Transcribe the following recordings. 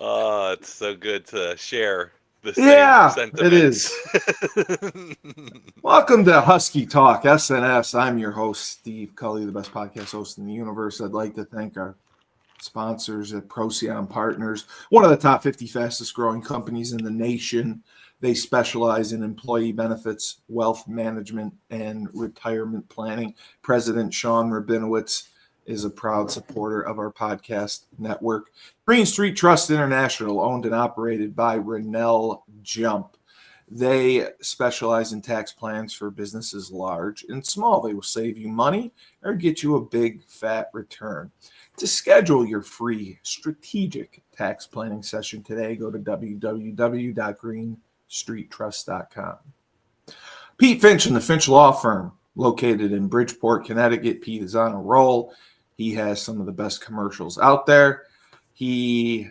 Oh, it's so good to share the same Yeah, it sentiments. is. Welcome to Husky Talk-SNS. I'm your host, Steve Cully, the best podcast host in the universe. I'd like to thank our sponsors at Procyon Partners, one of the top 50 fastest growing companies in the nation. They specialize in employee benefits, wealth management, and retirement planning. President Sean Rabinowitz is a proud supporter of our podcast network. Green Street Trust International, owned and operated by Rennell Jump. They specialize in tax plans for businesses large and small. They will save you money or get you a big fat return. To schedule your free strategic tax planning session today, go to www.greenstreettrust.com. Pete Finch and the Finch Law Firm, located in Bridgeport, Connecticut. Pete is on a roll. He has some of the best commercials out there. He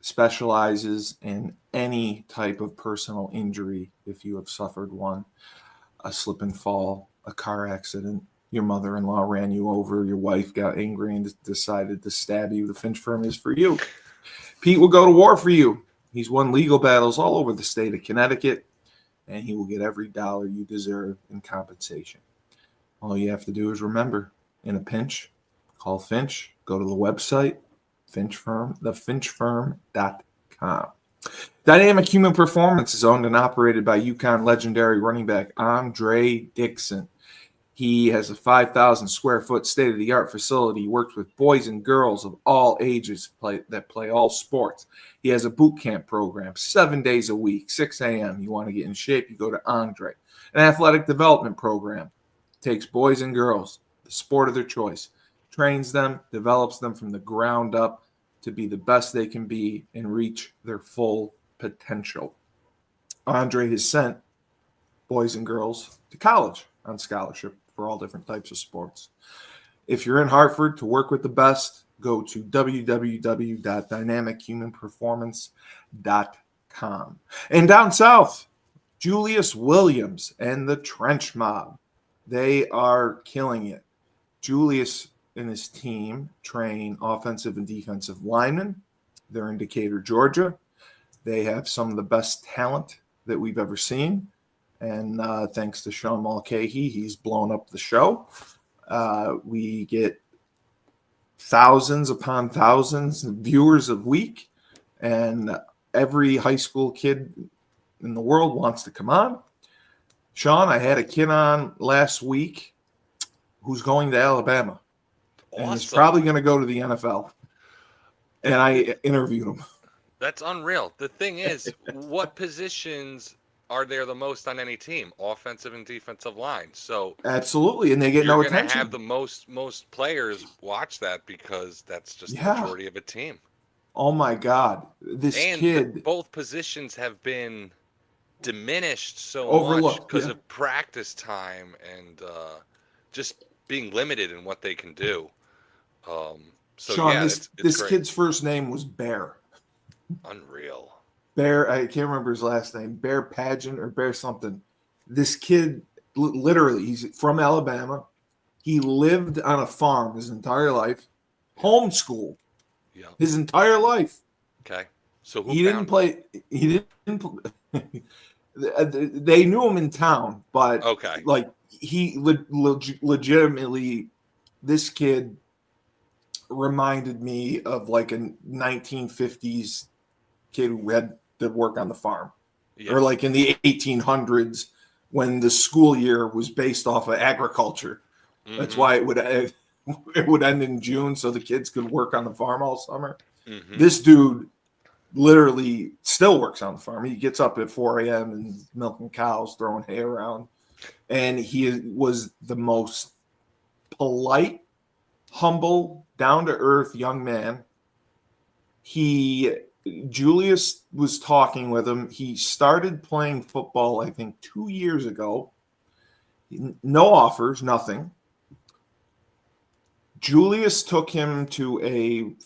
specializes in any type of personal injury if you have suffered one, a slip and fall, a car accident, your mother-in-law ran you over, your wife got angry and decided to stab you. The Finch firm is for you. Pete will go to war for you. He's won legal battles all over the state of Connecticut, and he will get every dollar you deserve in compensation. All you have to do is remember, in a pinch, call Finch, go to the website, thefinchfirm.com. Dynamic Human Performance is owned and operated by UConn legendary running back Andre Dixon. He has a 5,000 square foot state-of-the-art facility. He works with boys and girls of all ages that play all sports. He has a boot camp program 7 days a week, 6 a.m. You want to get in shape, you go to Andre. An athletic development program takes boys and girls, the sport of their choice, trains them, develops them from the ground up to be the best they can be and reach their full potential. Andre has sent boys and girls to college on scholarship for all different types of sports. If you're in Hartford to work with the best, go to www.dynamichumanperformance.com. And down south, Julius Williams and the Trench Mob. They are killing it. Julius and his team train offensive and defensive linemen. They're in Decatur, Georgia. They have some of the best talent that we've ever seen. And thanks to Sean Mulcahy, he's blown up the show. We get thousands upon thousands of viewers a week, and every high school kid in the world wants to come on. Sean, I had a kid on last week who's going to Alabama. Awesome. And he's probably going to go to the NFL. And I interviewed him. That's unreal. The thing is, what positions are there the most on any team? Offensive and defensive line. So absolutely, and they get no attention. You're going to have the most players watch that because that's just the majority of a team. Oh my God, this kid! Both positions have been diminished so overlooked much because of practice time and just being limited in what they can do. So Sean, yeah, this kid's first name was Bear. Unreal. Bear, I can't remember his last name. Bear Pageant or Bear something. This kid, literally, he's from Alabama. He lived on a farm his entire life, homeschooled his entire life. Okay, so he didn't play. He didn't. They knew him in town, but like he legitimately, this kid reminded me of like a 1950s kid who had to work on the farm, or like in the 1800s when the school year was based off of agriculture. Mm-hmm. That's why it would end in June so the kids could work on the farm all summer. Mm-hmm. This dude literally still works on the farm. He gets up at 4 a.m. and milking cows, throwing hay around, and he was the most polite, humble, down-to-earth young man. Julius was talking with him. He started playing football, I think, 2 years ago. No offers, nothing. Julius took him to he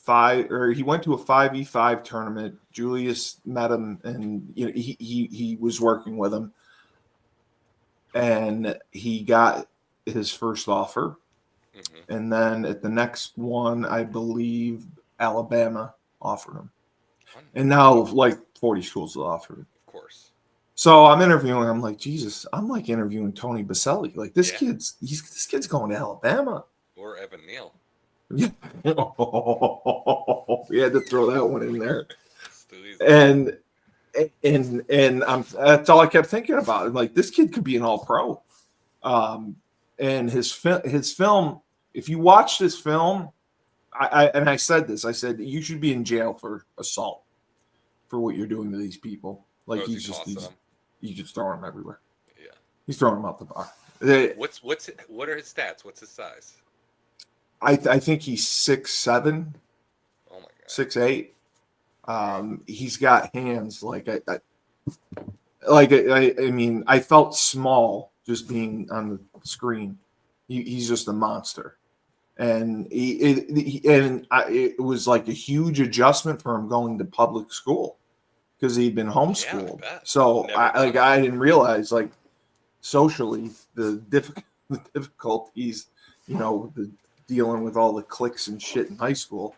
went to a 5v5 tournament. Julius met him, and he was working with him, and he got his first offer. Mm-hmm. And then at the next one, I believe Alabama offered him. And now like 40 schools will offer it. Of course. So I'm interviewing. I'm like, Jesus, I'm like interviewing Tony Baselli. Like this Yeah. this kid's going to Alabama. Or Evan Neal. Yeah. We had to throw that one in there. It's too easy. And that's all I kept thinking about. Like this kid could be an all-pro. And his film, if you watch this film, I said this, I said you should be in jail for assault for what you're doing to these people. Like Or is he's he just tossing them? you just throwing them everywhere. Yeah. He's throwing them out the bar. What are his stats? What's his size? I think he's 6'7", Oh my god. 6'8". He's got hands I mean, I felt small just being on the screen. He's just a monster, and it was like a huge adjustment for him going to public school because he'd been homeschooled. I bet. So Never I didn't realize like socially the difficulties, the dealing with all the cliques and shit in high school.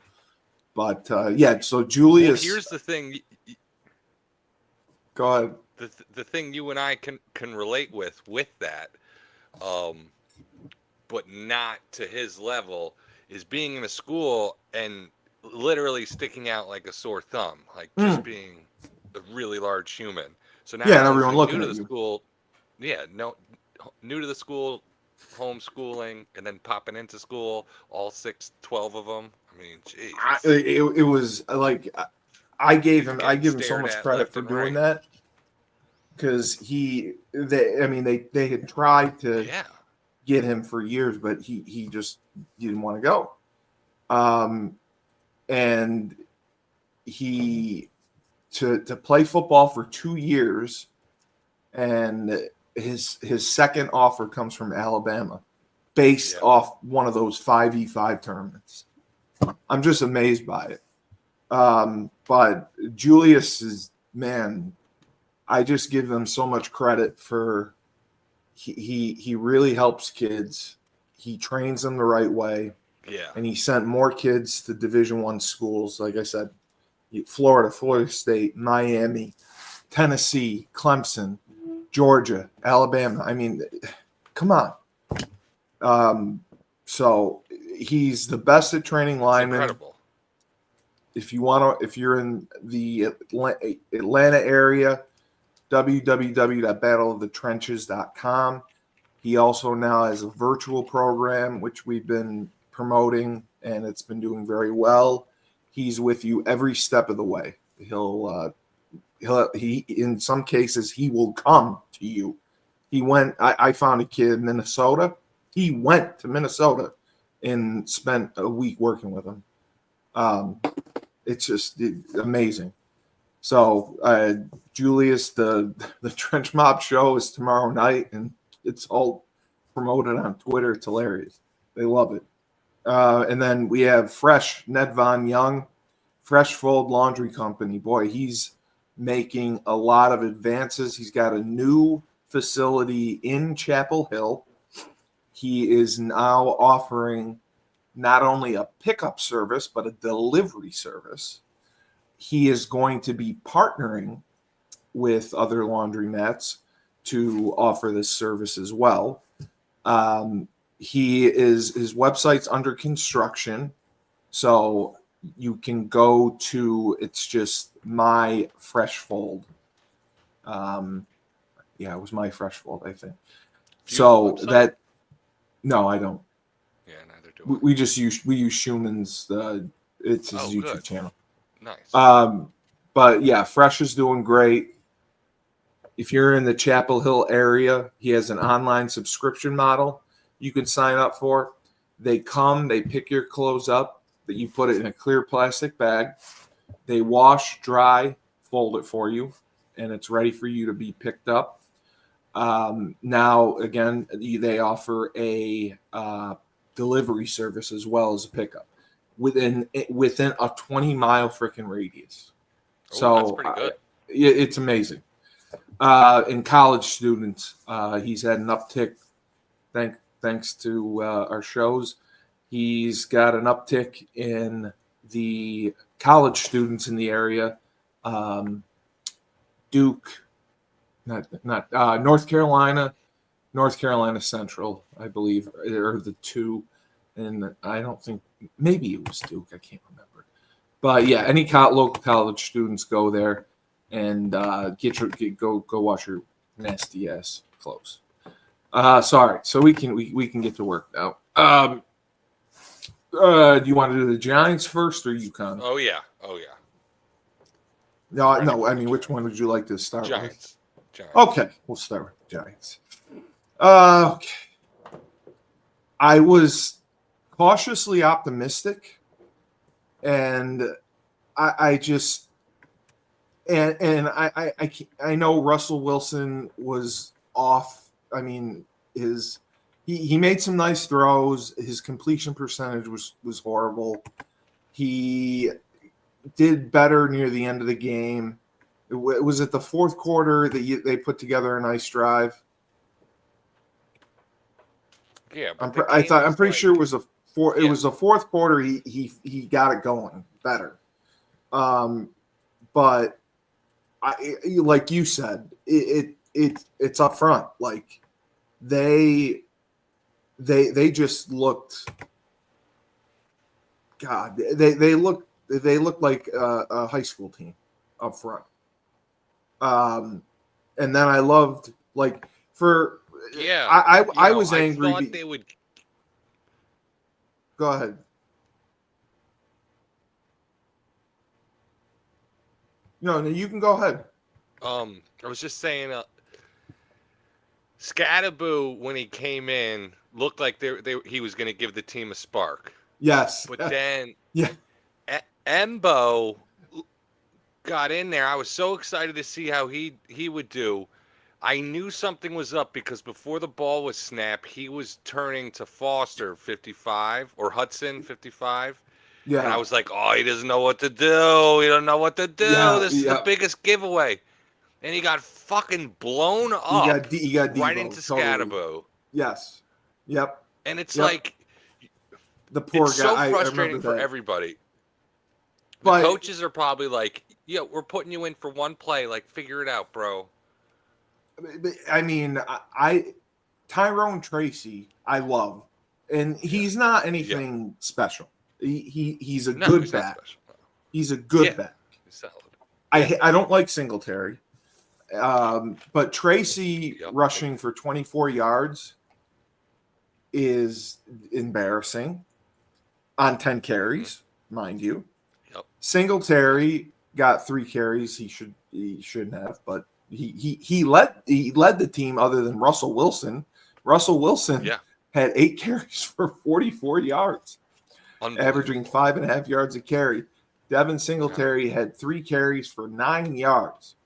But yeah, so Julius. Well, here's the thing. Go ahead. The thing you and I can relate with that, but not to his level, is being in a school and literally sticking out like a sore thumb, like just being a really large human. So now, yeah, and everyone looking new to at the you. school, new to the school, homeschooling, and then popping into school, all 12 of them. I mean, geez. It was like I give him so much credit for doing that because they had tried to get him for years, but he just didn't want to go. And he to play football for 2 years, and his second offer comes from Alabama, based off one of those 5v5 tournaments. I'm just amazed by it. But Julius is, man, I just give him so much credit for he really helps kids. He trains them the right way. Yeah. And he sent more kids to Division I schools, like I said, Florida State, Miami, Tennessee, Clemson, Georgia, Alabama. I mean, come on. So he's the best at training linemen. Incredible. If you're in the Atlanta area, www.battleofthetrenches.com. He also now has a virtual program, which we've been promoting, and it's been doing very well. He's with you every step of the way. He in some cases, he will come to you. I found a kid in Minnesota. He went to Minnesota and spent a week working with him. It's just amazing. So Julius, the Trench Mob show is tomorrow night, and it's all promoted on Twitter. It's hilarious. They love it. And then we have Ned Von Young, Fresh Fold Laundry Company. Boy, he's making a lot of advances. He's got a new facility in Chapel Hill. He is now offering not only a pickup service, but a delivery service. He is going to be partnering with other laundromats to offer this service as well. His website's under construction, so you can go to, it's just My Fresh Fold. It was My Fresh Fold, I think. So that, no, I don't. Yeah, neither do I. We use Schumann's, it's his YouTube channel. Nice. But yeah, Fresh is doing great. If you're in the Chapel Hill area, he has an online subscription model you can sign up for. They pick your clothes up, that you put it in a clear plastic bag. They wash, dry, fold it for you, and it's ready for you to be picked up. Now, again, they offer a delivery service as well as a pickup within a 20-mile freaking radius. So that's pretty good. It's amazing. In college students, he's had an uptick. Thanks to our shows, he's got an uptick in the college students in the area Duke, not North Carolina Central, I believe, are the two. And I don't think, maybe it was Duke. I can't remember. But yeah, any local college students go there and go wash your nasty ass clothes. Sorry. So we can get to work now. Do you want to do the Giants first or UConn? Oh yeah. No. I mean, which one would you like to start Giants. with? Okay, we'll start with the Giants. Okay. I was cautiously optimistic, and I just I know Russell Wilson was off. I mean, he made some nice throws. His completion percentage was horrible. He did better near the end of the game. Was it the fourth quarter that they put together a nice drive? Yeah, I'm pretty sure it was it was the fourth quarter. He got it going better. But like you said, it's up front. Like they just looked. God, they looked like a high school team up front. And then I loved I was angry. I thought they would. Go ahead. No, you can go ahead. I was just saying, Scatterboo when he came in looked like he was going to give the team a spark. Yes, but then yeah, Embo got in there. I was so excited to see how he would do. I knew something was up because before the ball was snapped, he was turning to Foster 55 or Hudson 55. Yeah. And I was like, oh, he doesn't know what to do. He doesn't know what to do. Yeah, this is the biggest giveaway. And he got fucking blown up he got right Debo, into totally. Scatterboo. Yes. Yep. And it's like the poor it's guy. so frustrating for everybody. But the coaches are probably like, yeah, we're putting you in for one play. Like, figure it out, bro. I mean, Tyrone Tracy, I love, and he's not anything special. He's a good back. He's a good back. He's solid. I don't like Singletary, but Tracy rushing for 24 yards is embarrassing on 10 carries, mind you. Yep. Singletary got 3 carries. He shouldn't have, but he led the team other than Russell Wilson. Russell Wilson had 8 carries for 44 yards, averaging 5.5 yards a carry. Devin Singletary had 3 carries for 9 yards.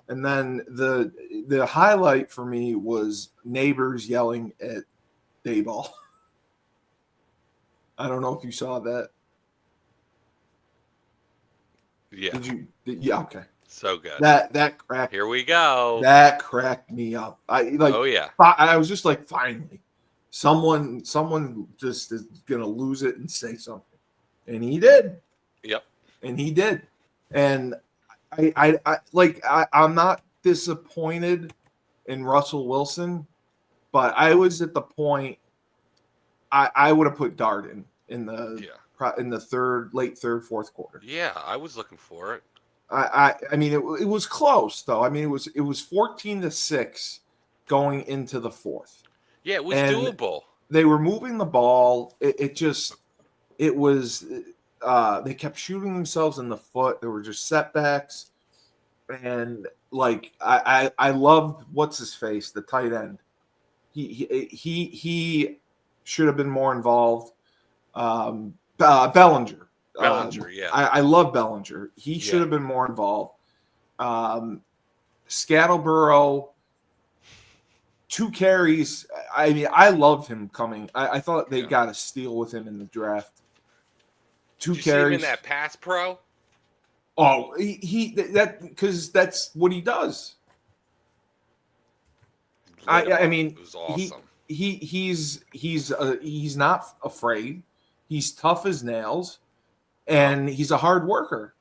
And then the highlight for me was neighbors yelling at Dayball. I don't know if you saw that. Yeah. Did you? Yeah. Okay. So good. That cracked. Here we go. That cracked me up. Oh yeah. I was just like, finally, someone just is gonna lose it and say something, and he did. Yep. And he did. And I'm not disappointed in Russell Wilson, but I was at the point I would have put Dart in the late third, fourth quarter. Yeah, I was looking for it. I mean, it was close though. I mean, it was 14-6 going into the fourth. Yeah, it was doable. They were moving the ball. It was. They kept shooting themselves in the foot. There were just setbacks, and I loved what's his face, the tight end. He should have been more involved. Bellinger. Yeah. I love Bellinger. He should have been more involved. Scattleboro, 2 carries. I mean, I loved him coming. I thought they got a steal with him in the draft. 2 Did you carries. see him in that pass pro? Oh, because that's what he does. I mean, it was awesome. He's not afraid. He's tough as nails, and he's a hard worker.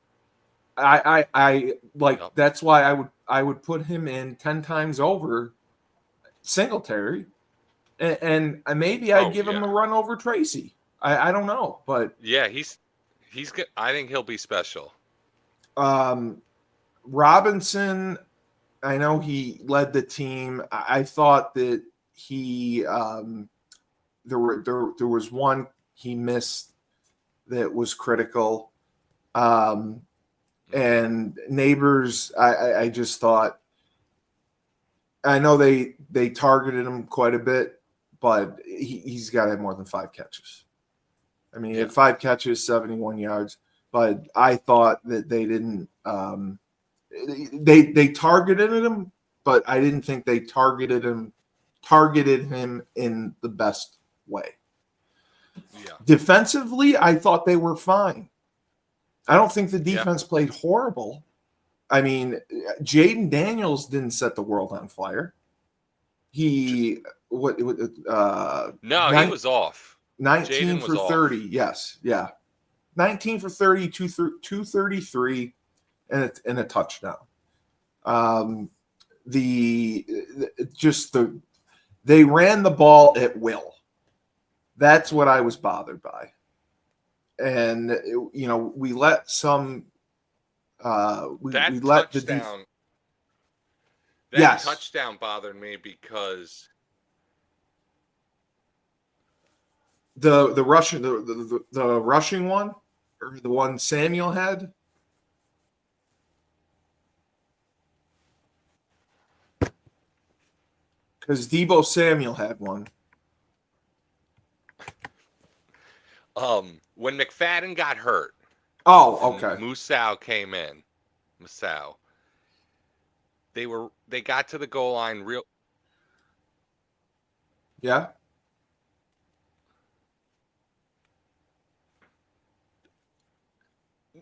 I like Yep. that's why I would put him in 10 times over Singletary, and maybe I'd Oh give him a yeah. run over Tracy. I don't know, but Yeah, he's good. I think he'll be special. Robinson, I know he led the team. I thought that he there was one he missed that was critical. And Neighbors, I just thought, I know they targeted him quite a bit, but he's got to have more than 5 catches. I mean, he had 5 catches, 71 yards, but I thought that they didn't. They targeted him, but I didn't think they targeted him in the best way. Yeah. Defensively, I thought they were fine. I don't think the defense played horrible. I mean, Jaden Daniels didn't set the world on fire. He No, he was off. 19 Jaden was for off. 30. Yes, yeah. 19 for 30, 233 and a touchdown. They ran the ball at will. That's what I was bothered by. And we let some we let touchdown. Yes. Touchdown bothered me because the rushing the rushing one, or the one Samuel had. Because Deebo Samuel had one. When McFadden got hurt. Oh, okay. Musau came in. Musau. They got to the goal line real. Yeah.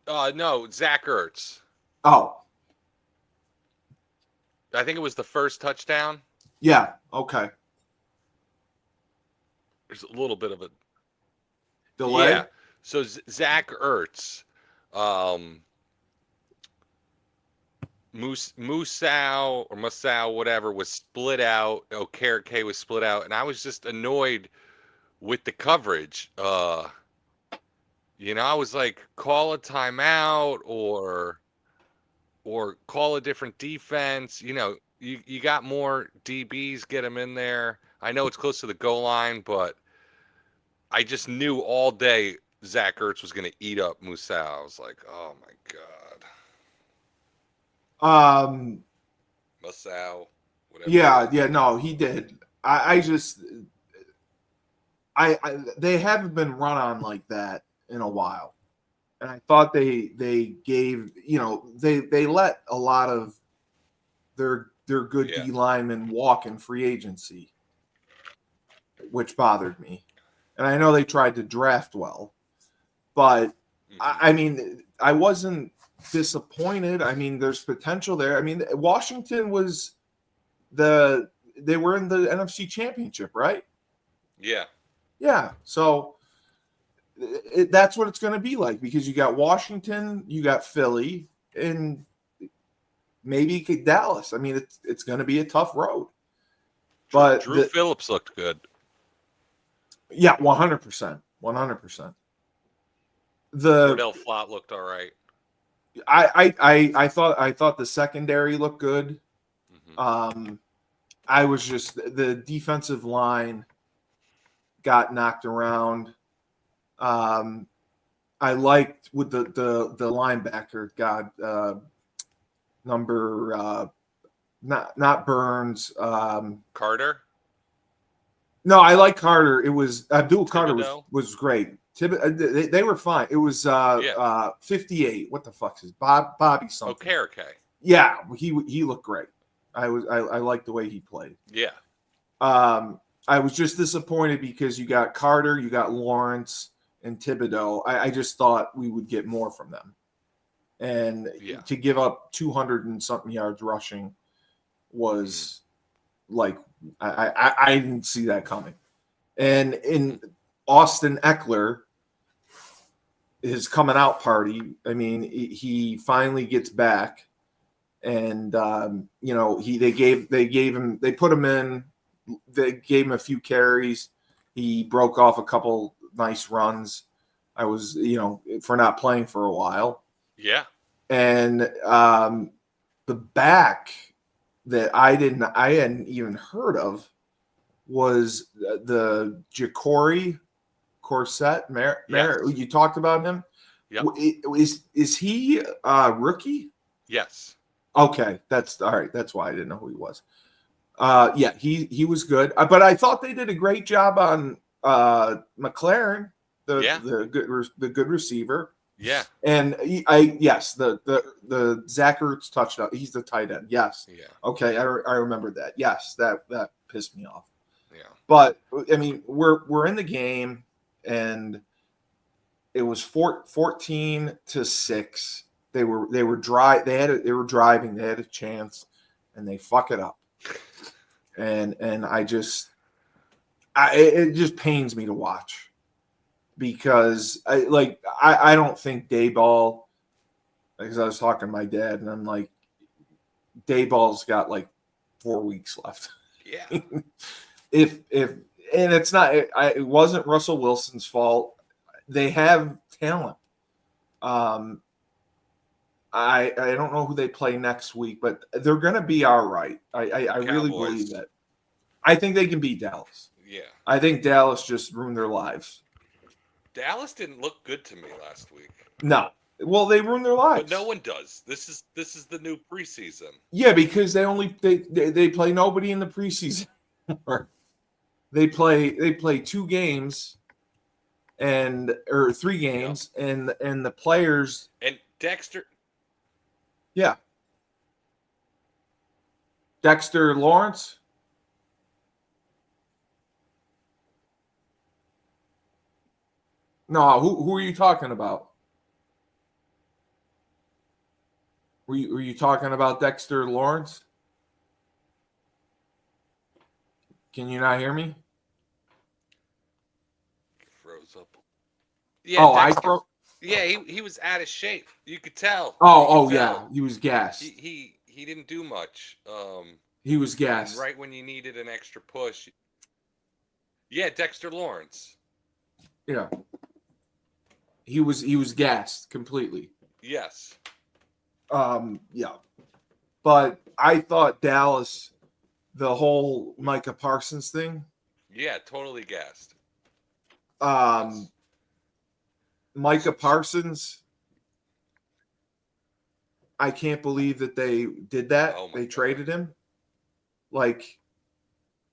No, Zach Ertz. Oh. I think it was the first touchdown. Yeah. Okay. There's a little bit of a delay. Yeah. So Zach Ertz, Musau, whatever, was split out. Okereke was split out, and I was just annoyed with the coverage. I was like, call a timeout or call a different defense. You got more DBs, get them in there. I know it's close to the goal line, but I just knew all day Zach Ertz was going to eat up Musau. I was like, oh my god. Musau, whatever. Yeah, no, he did. They haven't been run on like that in a while. And I thought they gave, they let a lot of their good D linemen walk in free agency, which bothered me. And I know they tried to draft well, but I mean, I wasn't disappointed. I mean, there's potential there. I mean, Washington they were in the NFC Championship, right? Yeah. Yeah. So that's what it's going to be like, because you got Washington, you got Philly, and maybe Dallas. I mean, it's going to be a tough road. But Drew Phillips looked good. Yeah, 100%. 100%. Cordell Flott looked all right. I thought the secondary looked good. I was just, the defensive line got knocked around. I liked with the linebacker, number not Burns. Carter? No, I like Carter. It was Abdul Carter was great. They were fine. It was 58. What the fuck is Bobby something? Okereke. Yeah, he looked great. I liked the way he played. Yeah. I was just disappointed because you got Carter, you got Lawrence, and Thibodeau. I just thought we would get more from them. And to give up 200 and something yards rushing was like, I didn't see that coming. And in Austin Eckler, his coming out party. I mean, he finally gets back, and they put him in. They gave him a few carries. He broke off a couple nice runs. I was, for not playing for a while. Yeah. And the back that I hadn't even heard of was the Ja'Cory Corset. Yes. You talked about him. Yep. Is he a rookie? Yes. Okay, that's all right. That's why I didn't know who he was. Yeah, he was good, but I thought they did a great job on McLaren, the good receiver. Yeah. And the Zach Ertz touchdown. He's the tight end. Yes. Yeah. Okay, I remember that. Yes, that pissed me off. Yeah. But I mean, we're in the game, and it was 14-6. They were dry. They were driving. They had a chance, and they fuck it up. And it just pains me to watch, because I don't think Dayball, because I was talking to my dad, and I'm like, Dayball's got like 4 weeks left. Yeah. And it's not. It wasn't Russell Wilson's fault. They have talent. I don't know who they play next week, but they're going to be all right. I really believe that. I think they can beat Dallas. Yeah. I think Dallas just ruined their lives. Dallas didn't look good to me last week. No. Well, they ruined their lives. But no one does. This is the new preseason. Yeah, because they play nobody in the preseason. They play 2 games or 3 games, and the players. And Dexter. Yeah. Dexter Lawrence. No, who are you talking about? Were you talking about Dexter Lawrence? Can you not hear me? Froze up. Yeah. Dexter, Yeah, he was out of shape. You could tell. Yeah, he was gassed. He didn't do much. He was gassed. Right when you needed an extra push. Yeah, Dexter Lawrence. Yeah. He was gassed completely. Yes. Yeah. But I thought Dallas, the whole Micah Parsons thing. Yeah, totally gassed. Micah Parsons, I can't believe that they did that. They traded him. Like,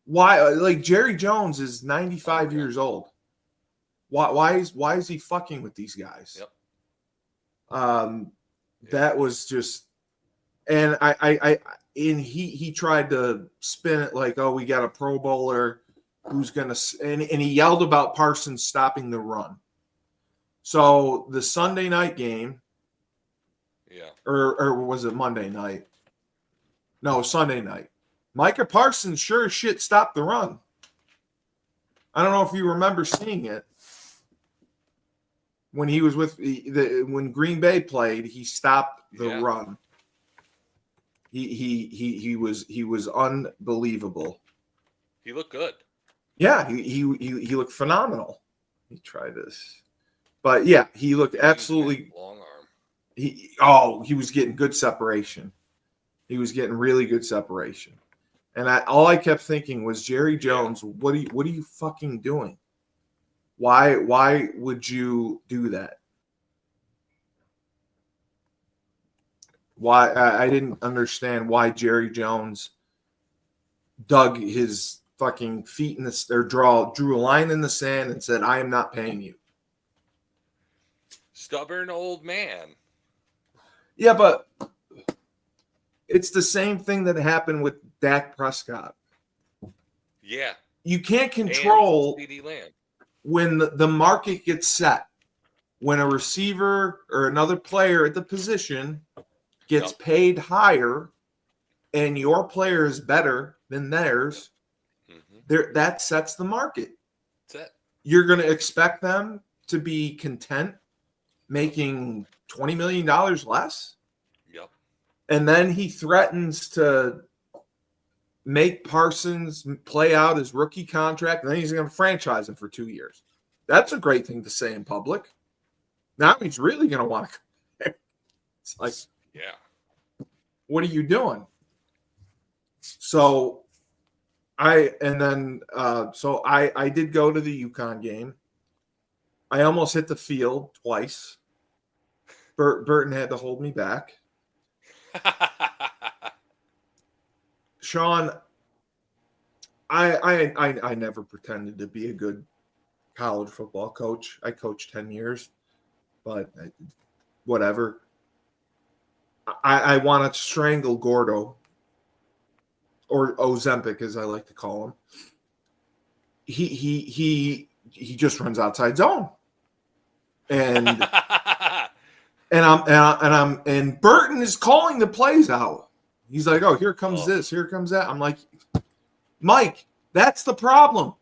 why? Like, Jerry Jones is 95 years old. Why is he fucking with these guys? Yep. That was just, and he tried to spin it like, oh, we got a Pro Bowler who's gonna, and he yelled about Parsons stopping the run. So the Sunday night game, or was it Monday night? No, Sunday night. Micah Parsons sure as shit stopped the run. I don't know if you remember seeing it. When he was when Green Bay played, he stopped the run. He was unbelievable. He looked good. Yeah, he looked phenomenal. He tried this, but yeah, he looked absolutely long arm. He was getting good separation. He was getting really good separation, and all I kept thinking was, Jerry Jones, what are you fucking doing? Why would you do that? Why I didn't understand why Jerry Jones dug his fucking feet in this, or drew a line in the sand and said, I am not paying you. Stubborn old man. Yeah, but it's the same thing that happened with Dak Prescott. Yeah. You can't control CD Lamb. When the market gets set, when a receiver or another player at the position gets paid higher and your player is better than theirs, that sets the market. That's it. You're going to expect them to be content making $20 million less. Yep. And then he threatens to make Parsons play out his rookie contract, and then he's going to franchise him for 2 years. That's a great thing to say in public. Now he's really going to want to come back. It's like, yeah, what are you doing? So I did go to the UConn game. I almost hit the field twice. Burton had to hold me back. Sean, I never pretended to be a good college football coach. I coached 10 years, but whatever. I want to strangle Gordo, or Ozempic, as I like to call him. He just runs outside zone, and and Burton is calling the plays out. He's like, "Oh, here comes this, here comes that." I'm like, Mike, that's the problem.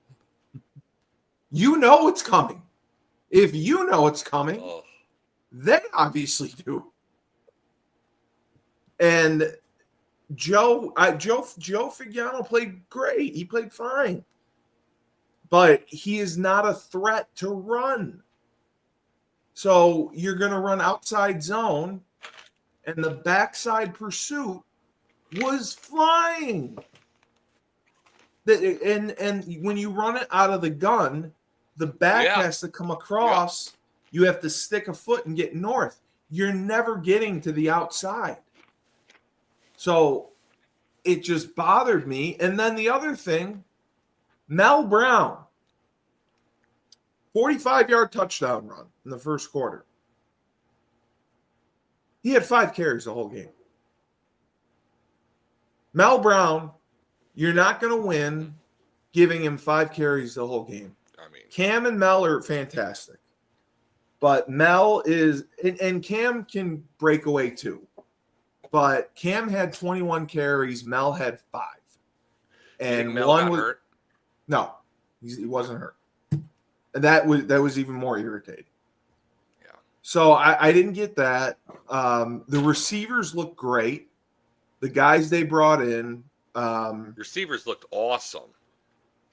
You know it's coming. If you know it's coming, they obviously do. And Joe Figiano played great. He played fine. But he is not a threat to run. So you're going to run outside zone, and the backside pursuit was flying. And when you run it out of the gun, the back has to come across. Yeah. You have to stick a foot and get north. You're never getting to the outside. So it just bothered me. And then the other thing, Mel Brown, 45-yard touchdown run in the first quarter. He had 5 carries the whole game. Mel Brown, you're not going to win giving him 5 carries the whole game. I mean, Cam and Mel are fantastic. But Mel is – and Cam can break away too. But Cam had 21 carries. Mel had 5. And Mel one got was hurt? No, he wasn't hurt. And that was even more irritating. Yeah. So I didn't get that. The receivers looked great. The guys they brought in. Receivers looked awesome.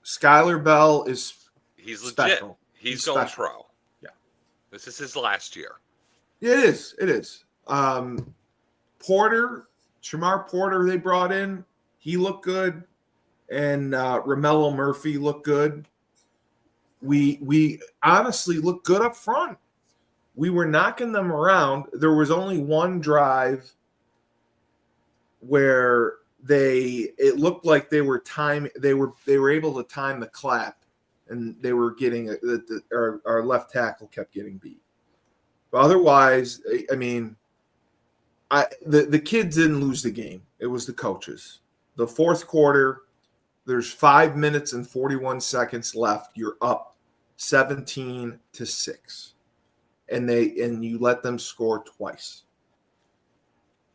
Skylar Bell he's special. Legit. He's going special. pro. Yeah. This is his last year. Yeah, it is. It is. Shamar Porter they brought in. He looked good. And Romello Murphy looked good. We honestly looked good up front. We were knocking them around. There was only one drive where it looked like they were able to time the clap, and they were getting our left tackle kept getting beat. But otherwise, I mean, the kids didn't lose the game. It was the coaches. The fourth quarter, there's 5 minutes and 41 seconds left. You're up 17-6, and you let them score twice.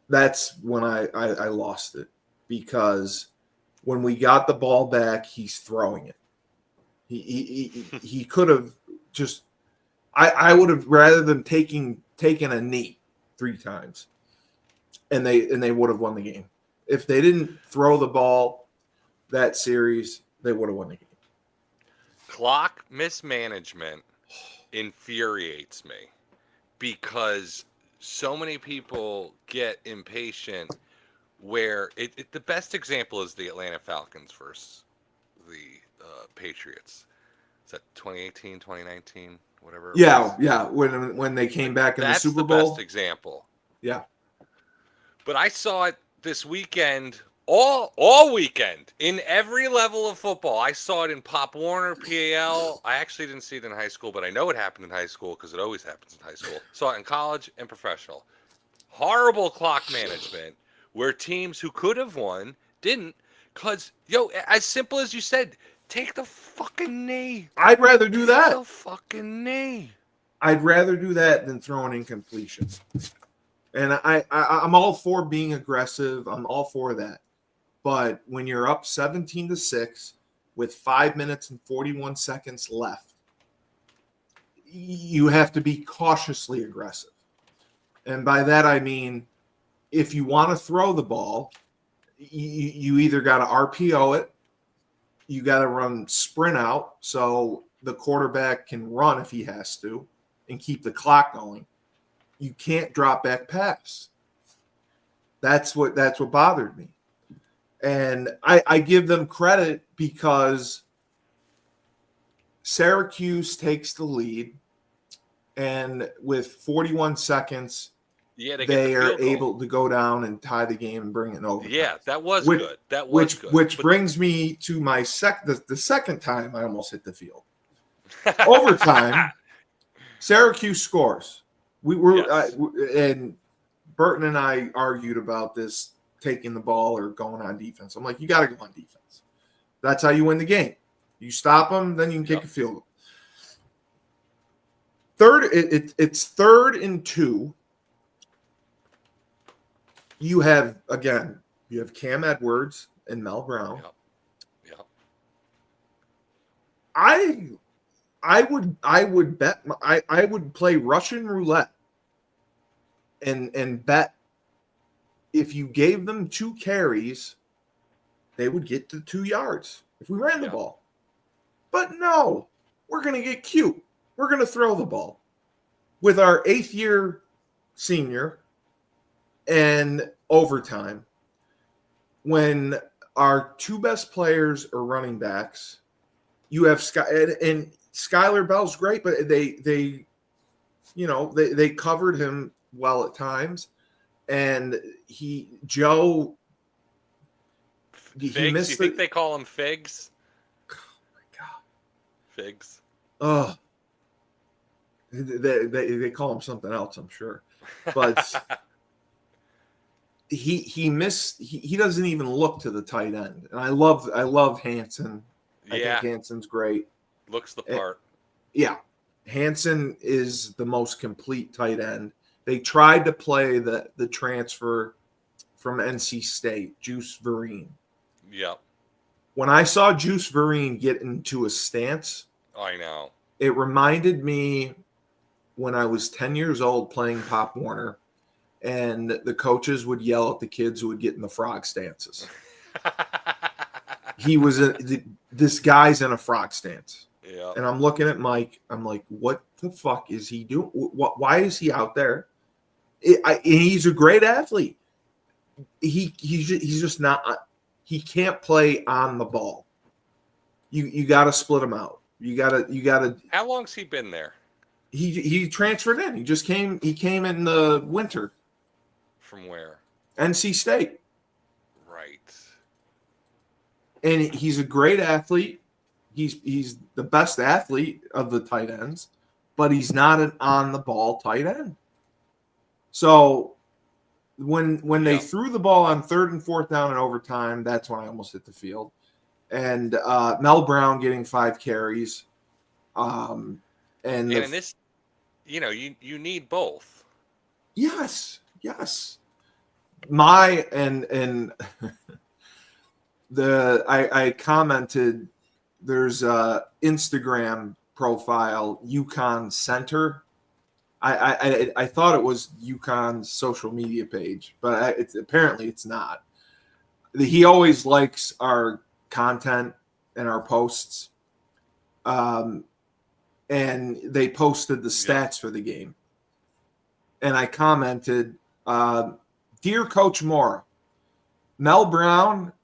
That's when I lost it, because when we got the ball back, he's throwing it. He could have just. I would have rather than taken a knee 3 times, and they would have won the game. If they didn't throw the ball that series, they would have won the game. Clock mismanagement infuriates me, because so many people get impatient, where the best example is the Atlanta Falcons versus the Patriots. Is that 2018, 2019, whatever it was? Yeah. When they came back in the Super Bowl. That's the best example. Yeah. But I saw it this weekend, all weekend, in every level of football. I saw it in Pop Warner, PAL. I actually didn't see it in high school, but I know it happened in high school because it always happens in high school. Saw it in college and professional. Horrible clock management, where teams who could have won didn't, because, as simple as you said, take the fucking knee. I'd rather do that. Take the fucking knee. I'd rather do that than throw an incompletion. And I'm all for being aggressive. I'm all for that. But when you're up 17-6 with 5 minutes and 41 seconds left, you have to be cautiously aggressive. And by that, I mean, if you want to throw the ball, you either got to RPO it, you got to run sprint out so the quarterback can run if he has to and keep the clock going. You can't drop back pass. That's what bothered me. And I give them credit because Syracuse takes the lead, and with 41 seconds, they are able to go down and tie the game and bring it in overtime. Yeah, that was good. That was good. Which brings me to my the second time I almost hit the field. Overtime, Syracuse scores. And Burton and I argued about this, taking the ball or going on defense. I'm like, you got to go on defense. That's how you win the game. You stop them, then you can kick a field goal. It's 3rd and 2. You have Cam Edwards and Mel Brown. Yep. I would bet I would play Russian roulette and bet if you gave them 2 carries, they would get to 2 yards if we ran the ball. But no, we're going to get cute. We're going to throw the ball with our 8th-year senior and overtime when our 2 best players are running backs. You have and Skylar Bell's great, but they covered him well at times, and Joe Figs? He missed. You think they call him Figs? Oh my God, Figs. Oh, they call him something else, I'm sure, but he missed. He doesn't even look to the tight end, and I love Hansen. I think Hansen's great. Looks the part. Yeah. Hansen is the most complete tight end. They tried to play the transfer from NC State, Juice Vereen. Yep. When I saw Juice Vereen get into a stance, I know. It reminded me when I was 10 years old playing Pop Warner, and the coaches would yell at the kids who would get in the frog stances. He was this guy's in a frog stance. Yeah. And I'm looking at Mike. I'm like, what the fuck is he doing? Why is he out there? He's a great athlete. He's just not. He can't play on the ball. You got to split him out. You got to. How long's he been there? He transferred in. He just came. He came in the winter. From where? NC State. Right. And he's a great athlete. He's the best athlete of the tight ends, but he's not an on-the-ball tight end. So when they threw the ball on 3rd and 4th down in overtime, that's when I almost hit the field. And Mel Brown getting 5 carries. And in this, you need both. Yes. I commented, there's a Instagram profile, UConn Center. I thought it was UConn's social media page, but apparently it's not. He always likes our content and our posts. And they posted the stats for the game. And I commented, Dear Coach Moore, Mel Brown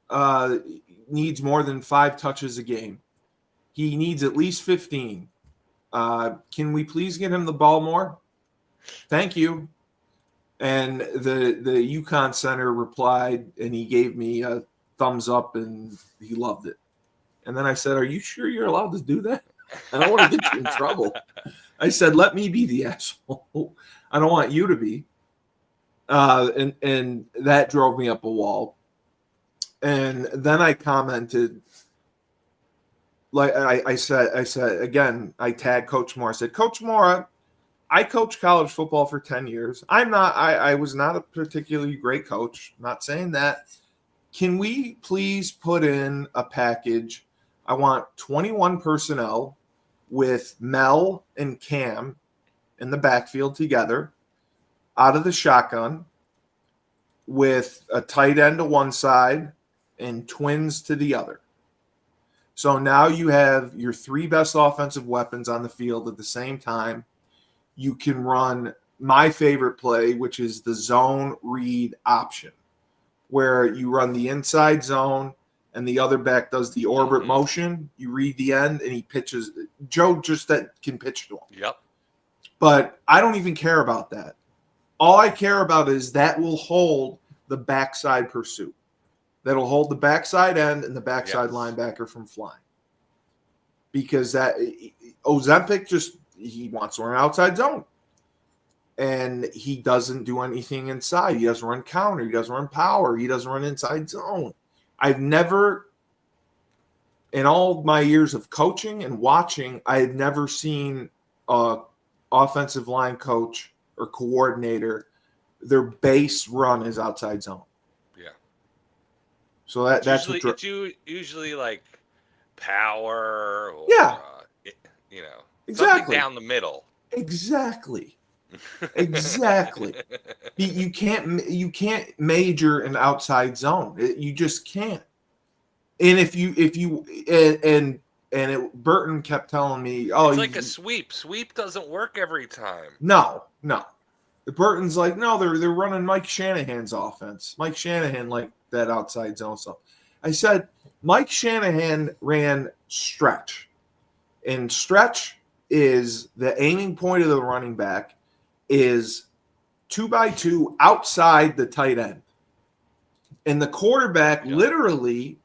needs more than 5 touches a game. He needs at least 15. Can we please get him the ball more? Thank you. And the UConn Center replied, and he gave me a thumbs up, and he loved it. And then I said, are you sure you're allowed to do that? I don't want to get you in trouble. I said, let me be the asshole. I don't want you to be. And that drove me up a wall. And then I commented, like I said again, I tagged Coach Moore. I said, Coach Moore, I coached college football for 10 years. I was not a particularly great coach. I'm not saying that. Can we please put in a package? I want 21 personnel with Mel and Cam in the backfield together, out of the shotgun, with a tight end to one side and twins to the other. So now you have your three best offensive weapons on the field at the same time. You can run my favorite play, which is the zone read option, where you run the inside zone and the other back does the orbit motion. You read the end and he pitches. Joe just that can pitch to him. Yep. But I don't even care about that. All I care about is that will hold the backside pursuit. That'll hold the backside end and the backside linebacker from flying. Because that Ozempic he wants to run outside zone. And he doesn't do anything inside. He doesn't run counter. He doesn't run power. He doesn't run inside zone. I've never, in all my years of coaching and watching, I had never seen an offensive line coach or coordinator, their base run is outside zone. Yeah. So that's it's usually like power or, exactly something down the middle. Exactly. You can't major in outside zone. You just can't. And Burton kept telling me, it's like a sweep. Sweep doesn't work every time. No. Burton's like, no, they're running Mike Shanahan's offense. Mike Shanahan like that outside zone stuff. I said, Mike Shanahan ran stretch. And stretch is the aiming point of the running back is 2x2 outside the tight end. And the quarterback literally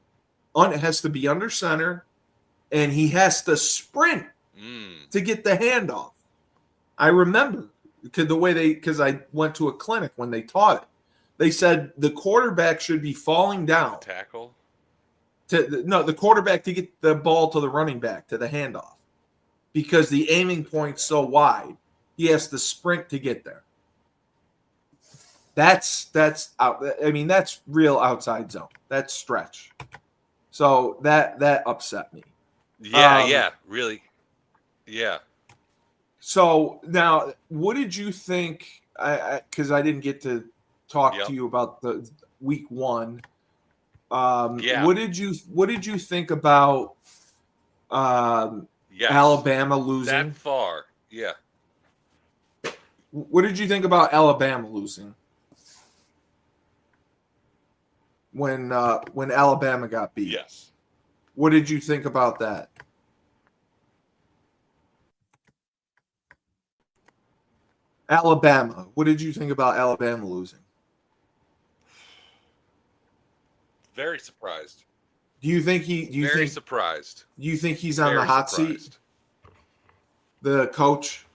has to be under center, and he has to sprint to get the handoff. I remember because I went to a clinic when they taught it. They said the quarterback should be falling down. Tackle? The quarterback to get the ball to the running back, to the handoff. Because the aiming point's so wide, he has to sprint to get there. That's real outside zone. That's stretch. So that upset me. Yeah, really. Yeah. So now, what did you think? Because I didn't get to talk to you about the week one. What did you think about Alabama losing? That far, yeah. What did you think about Alabama losing? When Alabama got beat? Yes. What did you think about that? Alabama. What did you think about Alabama losing? Very surprised. Do you think surprised? Do you think he's on the hot seat? The coach,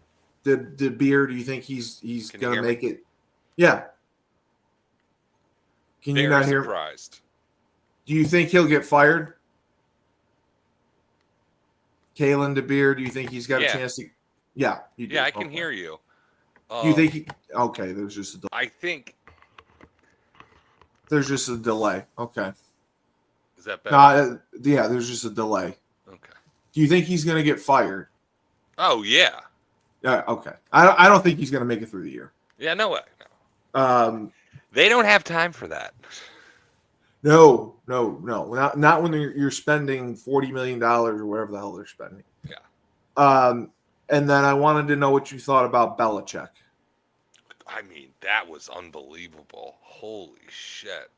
the Beer, do you think he's going to make it? Yeah. Can you not hear? Surprised. Do you think he'll get fired? Kalen DeBeer, do you think he's got a chance to? Yeah, you do. Yeah, I can hear you. Do you think okay, there's just a delay. I think there's just a delay. Okay. Is that better? Yeah, there's just a delay. Okay. Do you think he's going to get fired? Oh, yeah. Yeah, okay. I don't think he's going to make it through the year. Yeah, no way. No. They don't have time for that. No. Not when you're spending $40 million or whatever the hell they're spending. Yeah. And then I wanted to know what you thought about Belichick. I mean, that was unbelievable. Holy shit.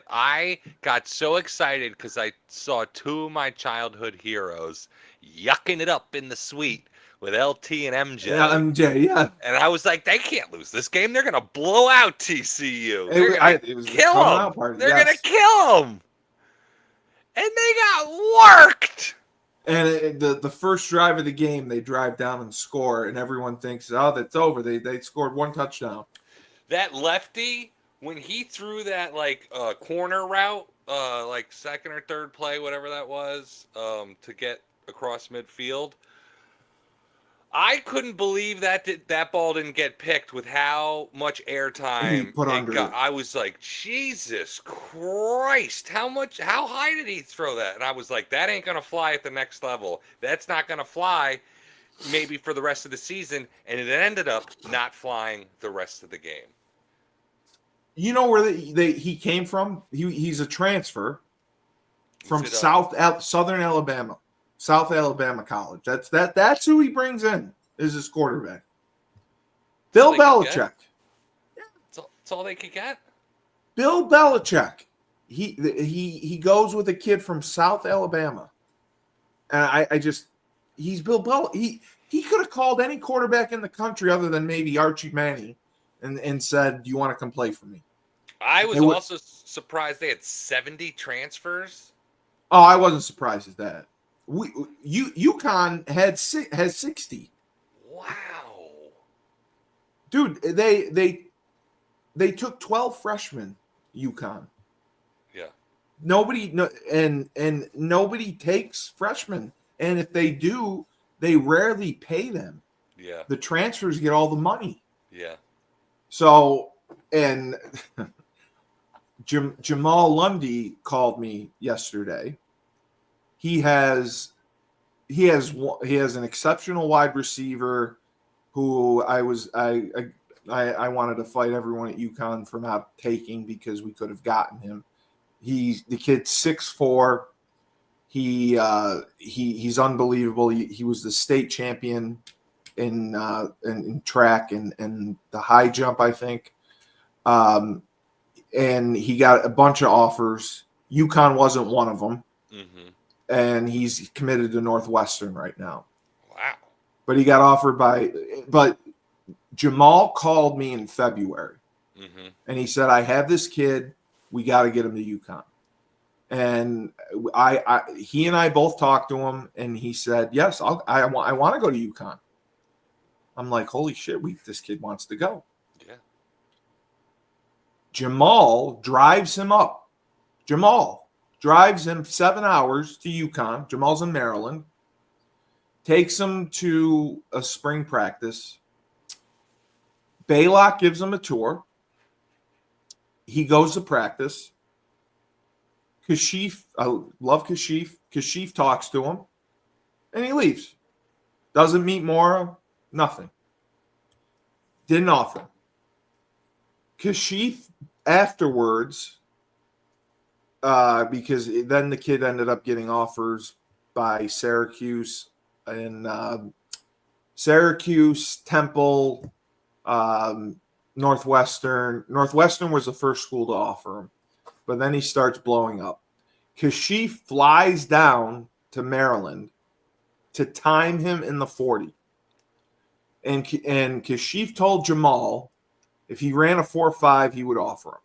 I got so excited because I saw two of my childhood heroes yucking it up in the suite with LT and MJ. Yeah, MJ, yeah. And I was like, they can't lose this game. They're going to blow out TCU. They're going to kill them. They're going to kill them. And they got worked. And the first drive of the game, they drive down and score, and everyone thinks, oh, that's over. They scored one touchdown. That lefty, when he threw that corner route, second or third play, whatever that was, to get across midfield, I couldn't believe that ball didn't get picked with how much He airtime put it under got. it. I was like, Jesus Christ, how high did he throw that? And I was like, that ain't gonna fly at the next level. That's not gonna fly maybe for the rest of the season. And it ended up not flying the rest of the game. You know where he came from? He's a transfer from Is it Southern Alabama, South Alabama College. That's who he brings in is his quarterback. Bill Belichick. That's all they could get. Bill Belichick. He goes with a kid from South Alabama, and he's Bill Bel. He could have called any quarterback in the country other than maybe Archie Manning, and said, "Do you want to come play for me?" I was also surprised they had 70 transfers. Oh, I wasn't surprised at that. UConn has 60. Wow. Dude, they took 12 freshmen, UConn. Yeah. And nobody takes freshmen. And if they do, they rarely pay them. Yeah. The transfers get all the money. Yeah. So, and Jamal Lundy called me yesterday. He has an exceptional wide receiver who I wanted to fight everyone at UConn for not taking because we could have gotten him. The kid's 6'4". He's unbelievable. He was the state champion in track and the high jump, I think. And he got a bunch of offers. UConn wasn't one of them. Mm-hmm. And he's committed to Northwestern right now. Wow. But he got offered but Jamal called me in February. Mm-hmm. And he said, I have this kid. We got to get him to UConn. And he and I both talked to him, and he said, yes, I want to go to UConn. I'm like, holy shit, this kid wants to go. Yeah. Jamal drives him up. Jamal drives him 7 hours to UConn. Jamal's in Maryland. Takes him to a spring practice. Baylock gives him a tour. He goes to practice. Kashif, I love Kashif. Kashif talks to him, and he leaves. Doesn't meet Mora, nothing. Didn't offer him. Kashif afterwards, because then the kid ended up getting offers by Syracuse and Syracuse, Temple, Northwestern. Northwestern was the first school to offer him, but then he starts blowing up. Kashif flies down to Maryland to time him in the 40. And Kashif told Jamal if he ran a 4.5, he would offer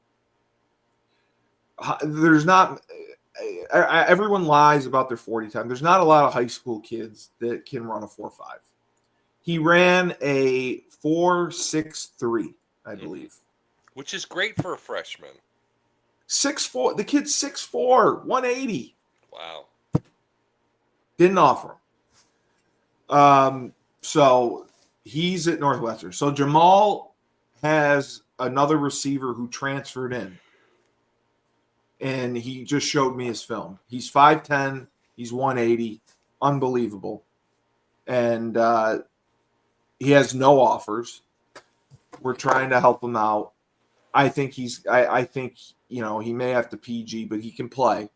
him. There's not everyone lies about their 40 time. There's not a lot of high school kids that can run a 4.5. He ran a 4.63, I believe. Which is great for a freshman. 6'4". The kid's 6'4", 180. Wow. Didn't offer him. So he's at Northwestern. So Jamal has another receiver who transferred in. And he just showed me his film. He's 5'10". He's 180. Unbelievable. And he has no offers. We're trying to help him out. I think I think, he may have to PG, but he can play.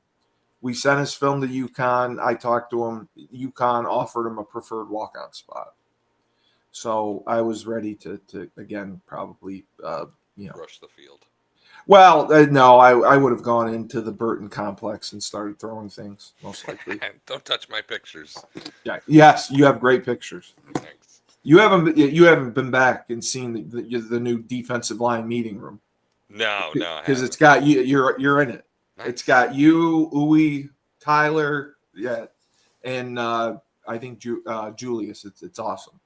We sent his film to UConn. I talked to him. UConn offered him a preferred walk-on spot. So I was ready to again, probably, rush the field. Well, no, I would have gone into the Burton complex and started throwing things, most likely. Don't touch my pictures. Yeah. Yes, you have great pictures. Thanks. You haven't been back and seen the new defensive line meeting room. No, because it's got you. You're in it. Nice. It's got you, Uwe, Tyler, yeah, and I think Julius. It's awesome.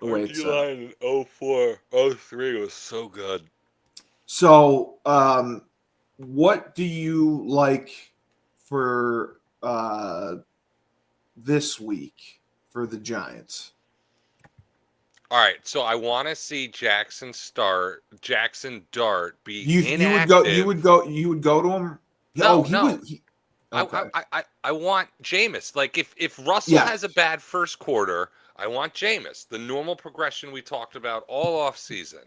The way it's line in 04, 03 was so good. So, what do you like for this week for the Giants? All right, so I want to see Jackson Dart be You would inactive. you would go to him. Oh, No, no. okay. I want Jameis. Like if Russell Yeah, has a bad first quarter, I want Jameis. The normal progression we talked about all off season.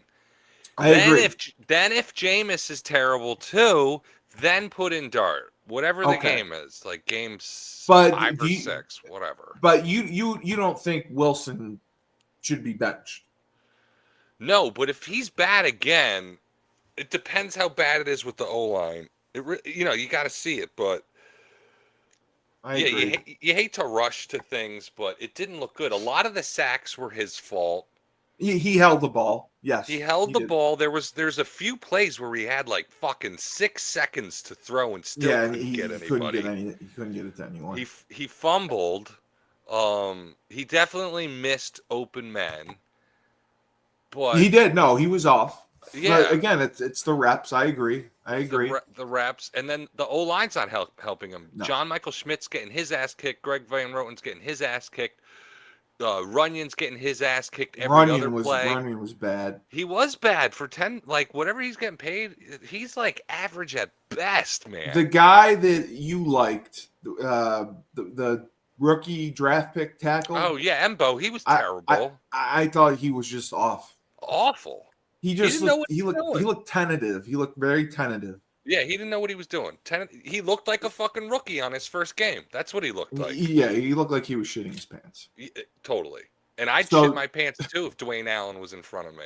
I agree. Then if Jameis is terrible too, then put in Dart. Whatever the Okay, game is, like games but 5 or 6, whatever. you don't think Wilson should be benched? No, but if he's bad again, it depends how bad it is with the O line. You got to see it, but I yeah, agree. you hate to rush to things, but it didn't look good. A lot of the sacks were his fault. He held the ball. He Yes, held he the did. ball. There's a few plays where he had like fucking 6 seconds to throw and still Yeah, and couldn't get he couldn't get anybody. he couldn't get it to anyone. He fumbled. He definitely missed open men, but He did. No, he was off. But yeah, again, it's the reps. I agree. I agree. the reps, and then the O line's not helping him. No. John Michael Schmidt's getting his ass kicked. Greg Van Roten's getting his ass kicked. Runyon's getting his ass kicked every other play. Runyon was bad. He was bad for 10. Like whatever he's getting paid, he's like average at best, man. The guy that you liked, the rookie draft pick tackle. Oh yeah, Embo, he was terrible. I thought he was just off. Awful. He just didn't know what he was looked doing. he looked tentative. He looked very tentative. Yeah, he didn't know what he was doing. He looked like a fucking rookie on his first game. That's what he looked like. Yeah, he looked like he was shitting his pants. Totally. And I'd So- shit my pants too if Dwayne Allen was in front of me.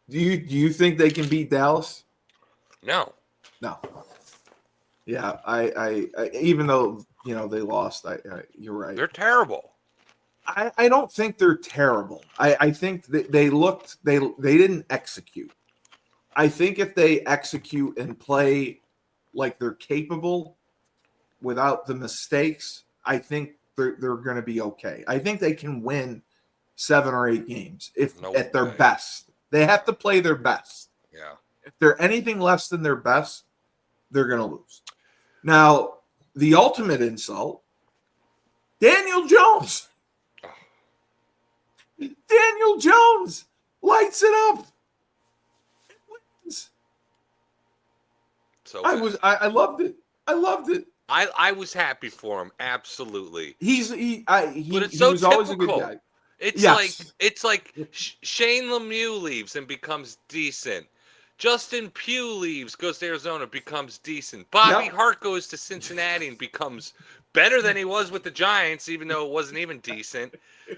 Do you think they can beat Dallas? No. No. Yeah, I even though they lost, you're right. They're terrible. I don't think they're terrible. I think that they didn't execute. I think if they execute and play like they're capable without the mistakes, I think they're going to be okay. I think they can win 7 or 8 games at their best. They have to play their best. Yeah. If they're anything less than their best, they're going to lose. Now, the ultimate insult, Daniel Jones. Daniel Jones lights it up. It wins. So I loved it. I loved it. I was happy for him, absolutely. But it's so he was always a good typical. guy. It's like Shane Lemieux leaves and becomes decent. Justin Pugh leaves, goes to Arizona, becomes decent. Bobby Hart goes to Cincinnati and becomes better than he was with the Giants, even though it wasn't even decent.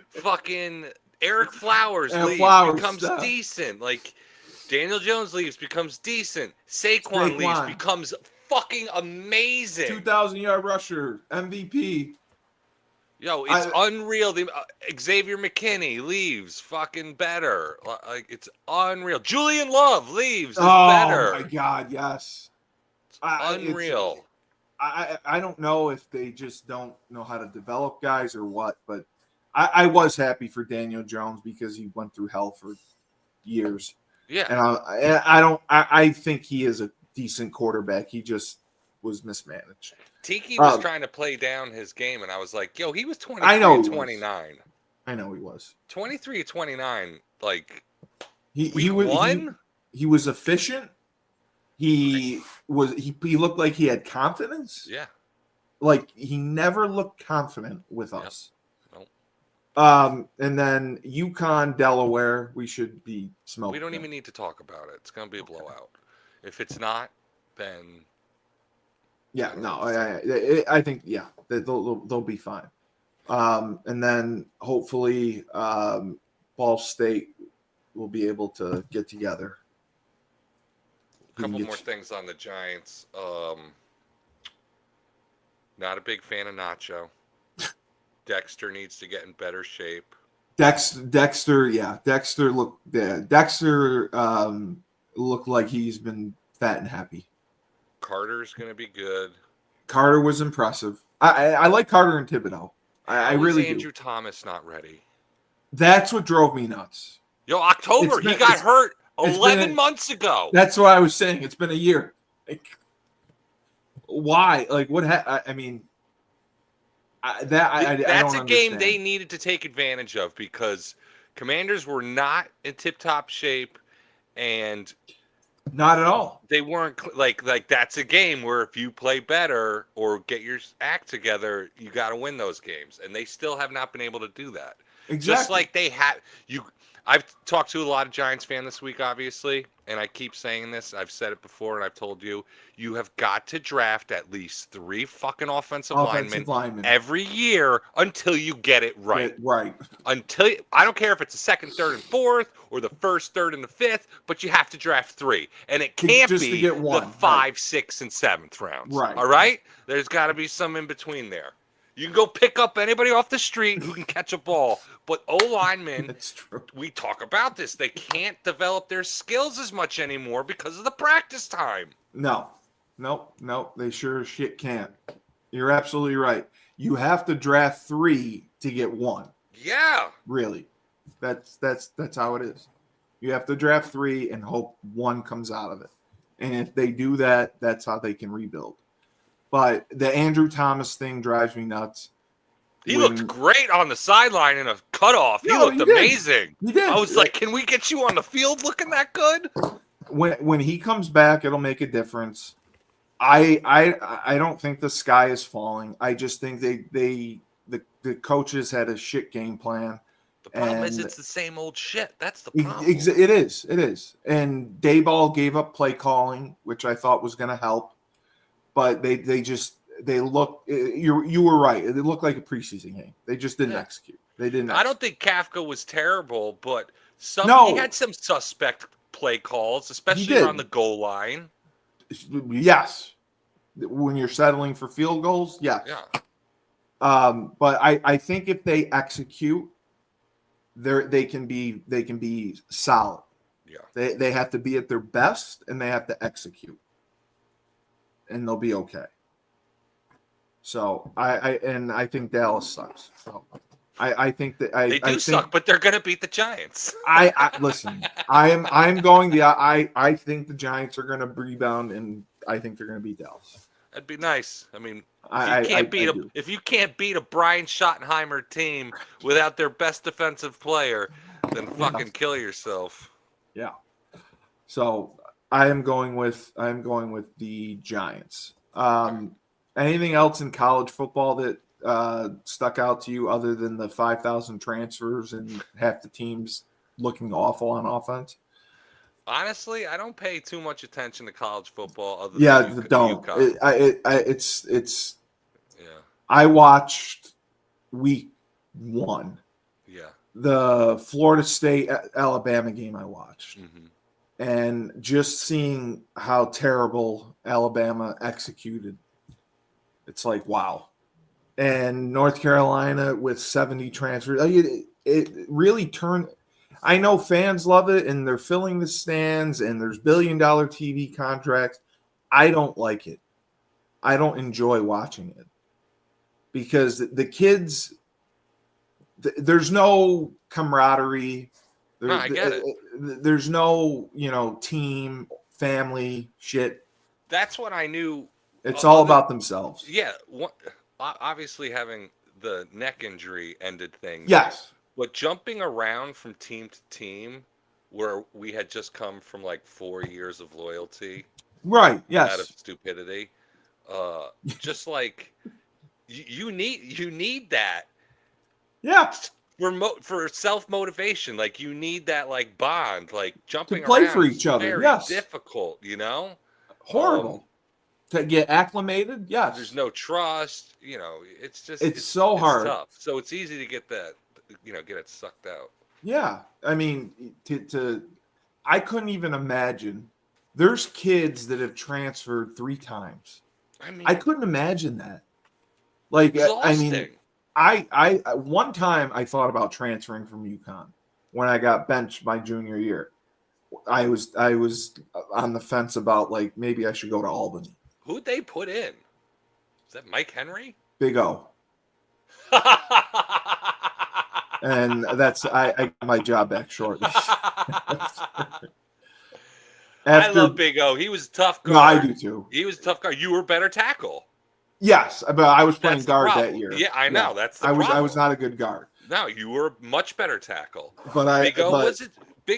Fucking Eric Flowers leaves, becomes decent. Like Daniel Jones leaves, becomes decent. Saquon leaves, becomes fucking amazing. 2,000-yard rusher, MVP. Yo, it's unreal. Xavier McKinney leaves, fucking better. Like it's unreal. Julian Love leaves, better. Oh my God, yes. Unreal. I don't know if they just don't know how to develop guys or what, but I was happy for Daniel Jones because he went through hell for years. Yeah, and I think he is a decent quarterback. He just was mismanaged. Tiki was trying to play down his game, and I was like, "Yo, he was 23 and 29. I know he was 23 and 29. Like he was efficient. He looked like he had confidence. Yeah, like he never looked confident with us. Nope. And then UConn, Delaware, we should be smoking. We don't even need to talk about it. It's gonna be a blowout. If it's not, then yeah, no, I think they'll be fine. And then hopefully Ball State will be able to get together. A couple more things on the Giants. Not a big fan of Nacho. Dexter needs to get in better shape. Dexter looked like he's been fat and happy. Carter's going to be good. Carter was impressive. I like Carter and Thibodeau. I really do. Andrew Thomas not ready? That's what drove me nuts. Yo, October, he got hurt 11 months ago. That's what I was saying. It's been a year. Like, why? Like, what? I mean, that's a game they needed to take advantage of because Commanders were not in tip-top shape, and Not at all. they weren't like that's a game where if you play better or get your act together, you got to win those games, and they still have not been able to do that. Exactly. Just like they had you. I've talked to a lot of Giants fans this week, obviously, and I keep saying this. I've said it before, and I've told you, you have got to draft at least 3 fucking offensive linemen every year until you get it right. Right. I don't care if it's the second, third, and fourth, or the first, third, and the fifth, but you have to draft 3, and it can't just be to get one, the 5, 6, and 7th rounds. Right. All right. There's got to be some in between there. You can go pick up anybody off the street who can catch a ball, but O-linemen, That's true. we talk about this. They can't develop their skills as much anymore because of the practice time. No, they sure as shit can't. You're absolutely right. You have to draft 3 to get 1. Yeah. Really. That's how it is. You have to draft 3 and hope 1 comes out of it. And if they do that, that's how they can rebuild. But the Andrew Thomas thing drives me nuts. He looked great on the sideline in a cutoff. He looked amazing. He did. I was like, can we get you on the field looking that good? When he comes back, it'll make a difference. I don't think the sky is falling. I just think the coaches had a shit game plan. The problem is it's the same old shit. That's the problem. It is. And Dayball gave up play calling, which I thought was going to help. But they look. You were right. It looked like a preseason game. They just didn't execute. They didn't. I don't think Kafka was terrible, but he had some suspect play calls, especially around the goal line. Yes, when you're settling for field goals, yes. Yeah. But I think if they execute, they can be solid. Yeah. They have to be at their best, and they have to execute. And they'll be okay. So I think Dallas sucks. So I think that they do suck, but they're going to beat the Giants. Listen. I'm going. I think the Giants are going to rebound, and I think they're going to beat Dallas. That'd be nice. I mean, if you can't beat a Brian Schottenheimer team without their best defensive player, then fucking kill yourself. Yeah. So. I'm going with the Giants. Anything else in college football that stuck out to you other than the 5,000 transfers and half the teams looking awful on offense? Honestly, I don't pay too much attention to college football. Don't. UConn. I watched week 1. Yeah. The Florida State Alabama game I watched. Mm-hmm. And just seeing how terrible Alabama executed, it's like, wow. And North Carolina with 70 transfers, it really turned. I know fans love it, and they're filling the stands, and there's billion-dollar TV contracts. I don't like it. I don't enjoy watching it because the kids, there's no camaraderie. I get it. There's no, team, family shit. That's what I knew. It's all about themselves. Yeah. Obviously, having the neck injury ended things. Yes. But jumping around from team to team, where we had just come from like 4 years of loyalty. Right. Yes. Out of stupidity. Just like you need that. Yeah. For self-motivation, like you need that like bond, like jumping to play around for each other. Very yes, difficult, horrible to get acclimated. Yes, there's no trust. It's so hard. Tough. So it's easy to get that, get it sucked out. Yeah, I mean, I couldn't even imagine. There's kids that have transferred 3 times. I couldn't imagine that. Like, exhausting. I one time I thought about transferring from UConn when I got benched my junior year. I was on the fence about like maybe I should go to Albany. Who'd they put in? Is that Mike Henry? Big O. And that's I got my job back shortly. I love Big O. He was a tough guard. No, I do too. He was a tough guard. You were better tackle. Yes, but I was playing guard that year. Yeah, I know. Yeah. That's the problem. I was not a good guard. No, you were a much better tackle. But Big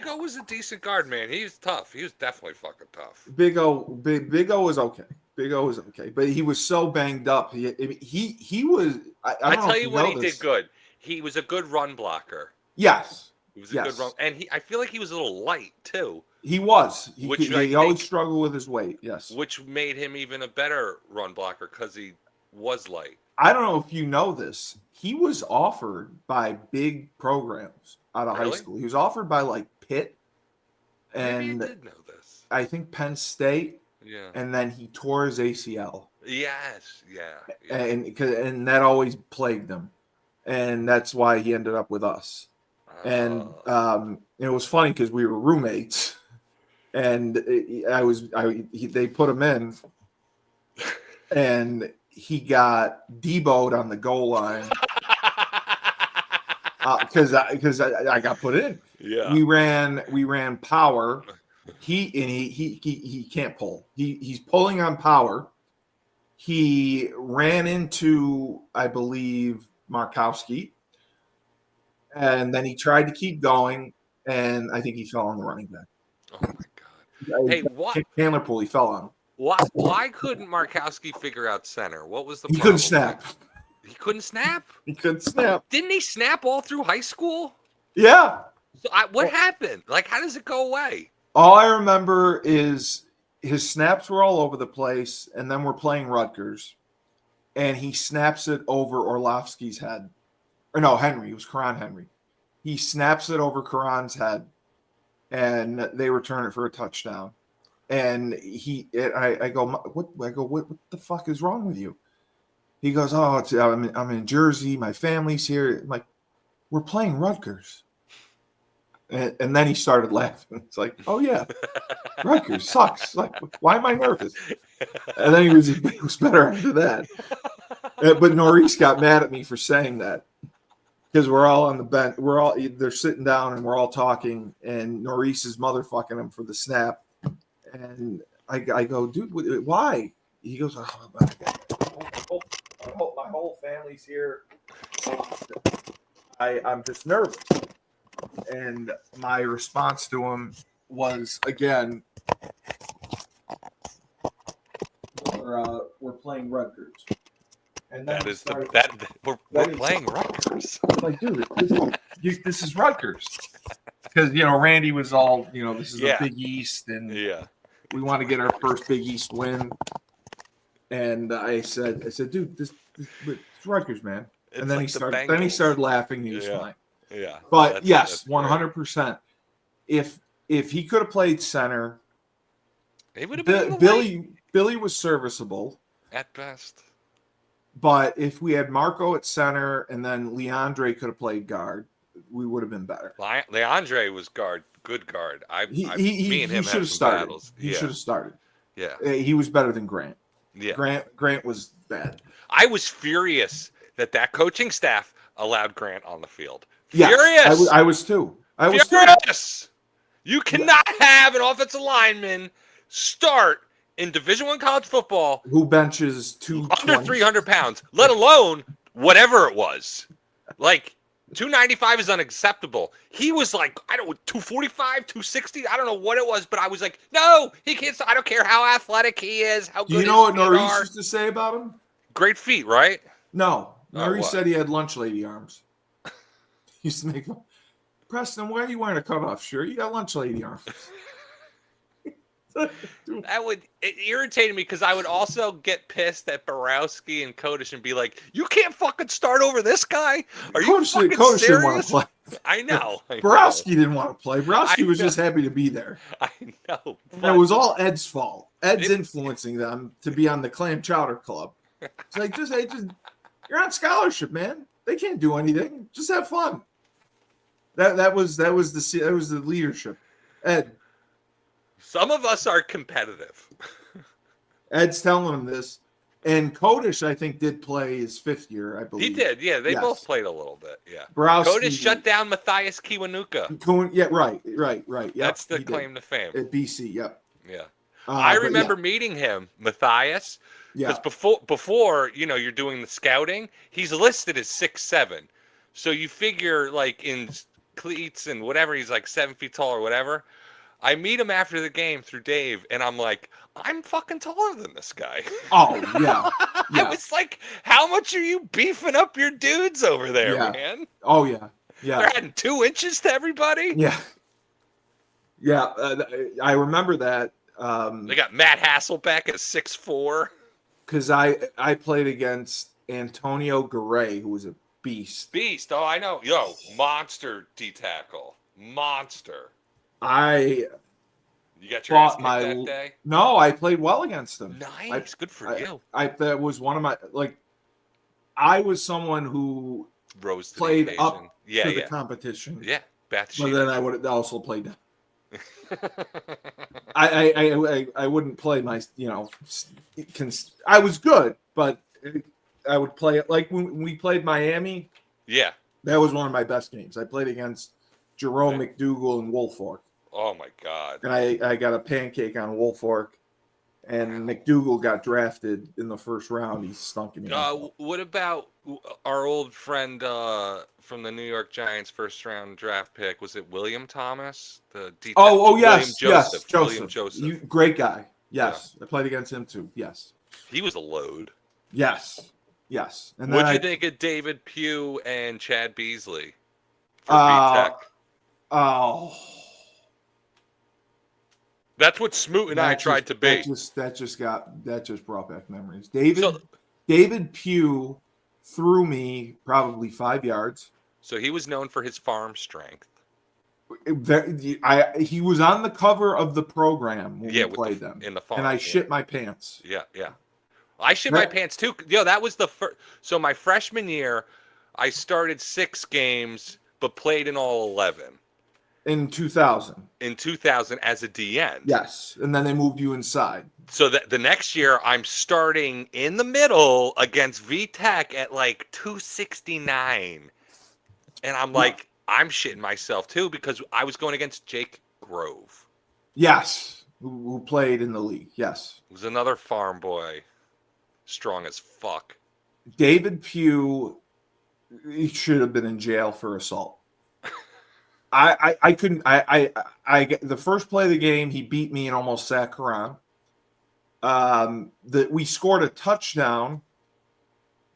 O was a decent guard, man. He was tough. He was definitely fucking tough. Big O was okay. Big O was okay, but he was so banged up. He was. I don't know tell if you you what know he this. did good. He was a good run blocker. Yes, He was a good run, and I feel like he was a little light too. he was. Which He always struggled with his weight. Yes, which made him even a better run blocker because he was light. I don't know if you know this. He was offered by big programs out of high school. He was offered by like Pitt, and Maybe I did know this. I think Penn State. Yeah. And then he tore his ACL. Yes. Yeah. And that always plagued him, and that's why he ended up with us. And it was funny because we were roommates, and they put him in, and he got deboed on the goal line because I got put in. Yeah. We ran power. He can't pull. He's pulling on power. He ran into, I believe, Markowski, and then he tried to keep going, and I think he fell on the running back. Oh my god! Hey, what? Chandler Poole, he fell on him. Why couldn't Markowski figure out center? What was the He problem? couldn't snap. He couldn't snap? He couldn't snap. Didn't he snap all through high school? Yeah. So what happened? Like, how does it go away? All I remember is his snaps were all over the place, and then we're playing Rutgers, and he snaps it over Orlovsky's head. Or no, Henry. It was Karan Henry. He snaps it over Karan's head, and they return it for a touchdown. And I go, what the fuck is wrong with you? He goes, oh, I'm in Jersey. My family's here. I'm like, we're playing Rutgers. And then he started laughing. It's like, oh yeah, Rutgers sucks. Like, why am I nervous? And then he was better after that. But Norris got mad at me for saying that because we're all on the bench. They're sitting down and we're all talking, and Norris is motherfucking him for the snap. And I go, dude, why? He goes, oh, my whole family's here. I'm just nervous. And my response to him was, again, we're playing Rutgers. And then we're playing Rutgers. Like, dude, this is Rutgers. Because, Randy was all, this is the Big East, and we want to get our first Big East win. And I said, dude, this it's Rutgers, man. And then like he started laughing. He was fine. Yeah. But yes, 100%. If he could have played center, it would have been Billy was serviceable at best. But if we had Marco at center and then Leandre could have played guard, we would have been better. Leandre was good guard. Me and him should have started. Battles. He should have started. Yeah. He was better than Grant. Yeah. Grant was bad. I was furious that coaching staff allowed Grant on the field. Yes, furious. I was too. I was furious. You cannot have an offensive lineman start in Division I college football who benches under 300 pounds, let alone whatever it was. Like 295 is unacceptable. He was like, 245, 260. I don't know what it was, but I was like, no, he can't. I don't care how athletic he is. How good. Do you know what Norris used to say about him? Great feet, right? No, Norris said he had lunch lady arms. He used to make him, Preston, why are you wearing a cutoff shirt? You got lunch lady arms. It irritated me because I would also get pissed at Borowski and Kodesh and be like, you can't fucking start over this guy? Are you fucking serious? Didn't want to play. I know. Borowski didn't want to play. Borowski was just happy to be there. I know. And it was all Ed's fault. Ed's influencing them to be on the Clam Chowder Club. It's like, just you're on scholarship, man. They can't do anything. Just have fun. That was the leadership. Ed. Some of us are competitive. Ed's telling him this. And Kodesh, I think, did play his fifth year, I believe. He did, yeah. They both played a little bit, yeah. Borowski, Kodesh shut down Matthias Kiwanuka. Yeah, right. Yep, that's the claim to fame. At BC, yep. Yeah. I remember meeting him, Matthias, because before you're doing the scouting, he's listed as 6'7". So you figure like in cleats and whatever, he's like 7 feet tall or whatever. I meet him after the game through Dave, and I'm like, I'm fucking taller than this guy. Oh, yeah. I Yeah. was like, how much are you beefing up your dudes over there, Yeah. man? Oh, yeah. Yeah. They're adding 2 inches to everybody? Yeah. Yeah. I remember that. They got Matt Hasselbeck at 6'4". Because I played against Antonio Garay, who was a beast. Beast. Oh, I know. Yo, monster D-tackle. Monster. You got your ass kicked that day? No, I played well against him. Nice. Good for you. That was one of my, like, I was someone who Rose to played the up occasion. to the competition. Yeah. But then I would also play down. I wouldn't play my, I was good, but I would play it like when we played Miami. Yeah. That was one of my best games. I played against Jerome McDougal and Woolfolk. Oh my God. And I got a pancake on Woolfolk, and McDougal got drafted in the first round. He stunk in the What about our old friend from the New York Giants first round draft pick? Was it William Thomas? Yes, William Joseph. yes, William Joseph. Great guy. Yes, yeah. I played against him too. Yes. He was a load. Yes. And what'd you think of David Pugh and Chad Beasley for VTech? Oh. That's what Smoot and I tried to be. That just brought back memories. David Pugh threw me probably 5 yards. So he was known for his farm strength. He was on the cover of the program when we played them in the farm, and I shit my pants. Yeah. I shit my pants too. That was the first. So my freshman year, I started 6 games, but played in all 11. In 2000. In 2000 as a DN. Yes, and then they moved you inside. So that the next year, I'm starting in the middle against VTech at like 269. And I'm like, I'm shitting myself too because I was going against Jake Grove. Yes, who played in the league. Yes. He was another farm boy. Strong as fuck. David Pugh, he should have been in jail for assault. I couldn't. The first play of the game, he beat me and almost sacked Karan. We scored a touchdown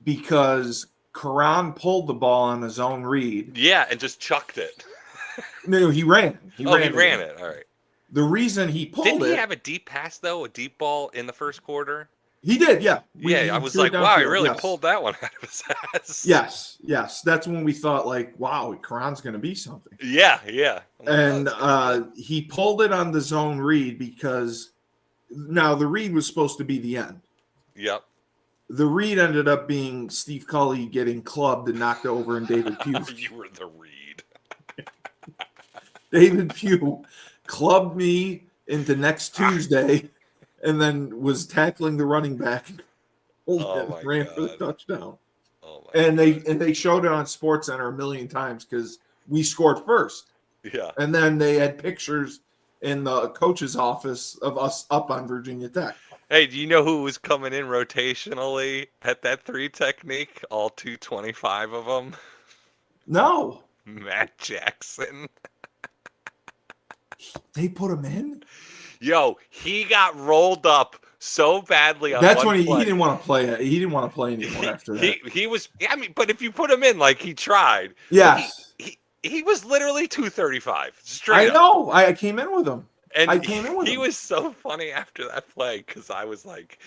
because Karan pulled the ball on his own read. Yeah, and just chucked it. No, he ran. He ran it. All right. The reason he pulled Didn't he have a deep pass though, a deep ball in the first quarter? He did, yeah. I was like, wow, he really pulled that one out of his ass. Yes. That's when we thought, like, wow, Karan's going to be something. Yeah. And he pulled it on the zone read because now the read was supposed to be the end. Yep. The read ended up being Steve Cully getting clubbed and knocked over in David Pugh. You were the read. David Pugh clubbed me into next Tuesday. And then was tackling the running back, ran for the touchdown. And they showed it on SportsCenter a million times because we scored first. Yeah. And then they had pictures in the coach's office of us up on Virginia Tech. Hey, do you know who was coming in rotationally at that 3 technique? All 225 of them. No. Matt Jackson. They put him in? Yo, he got rolled up so badly on That's one when he play. didn't want to play it. He didn't want to play anymore after that. He was, I mean, but if you put him in, like he tried. Yes. He was literally 235 straight I know. I came in with him. And I came in with him. He was so funny after that play because I was like,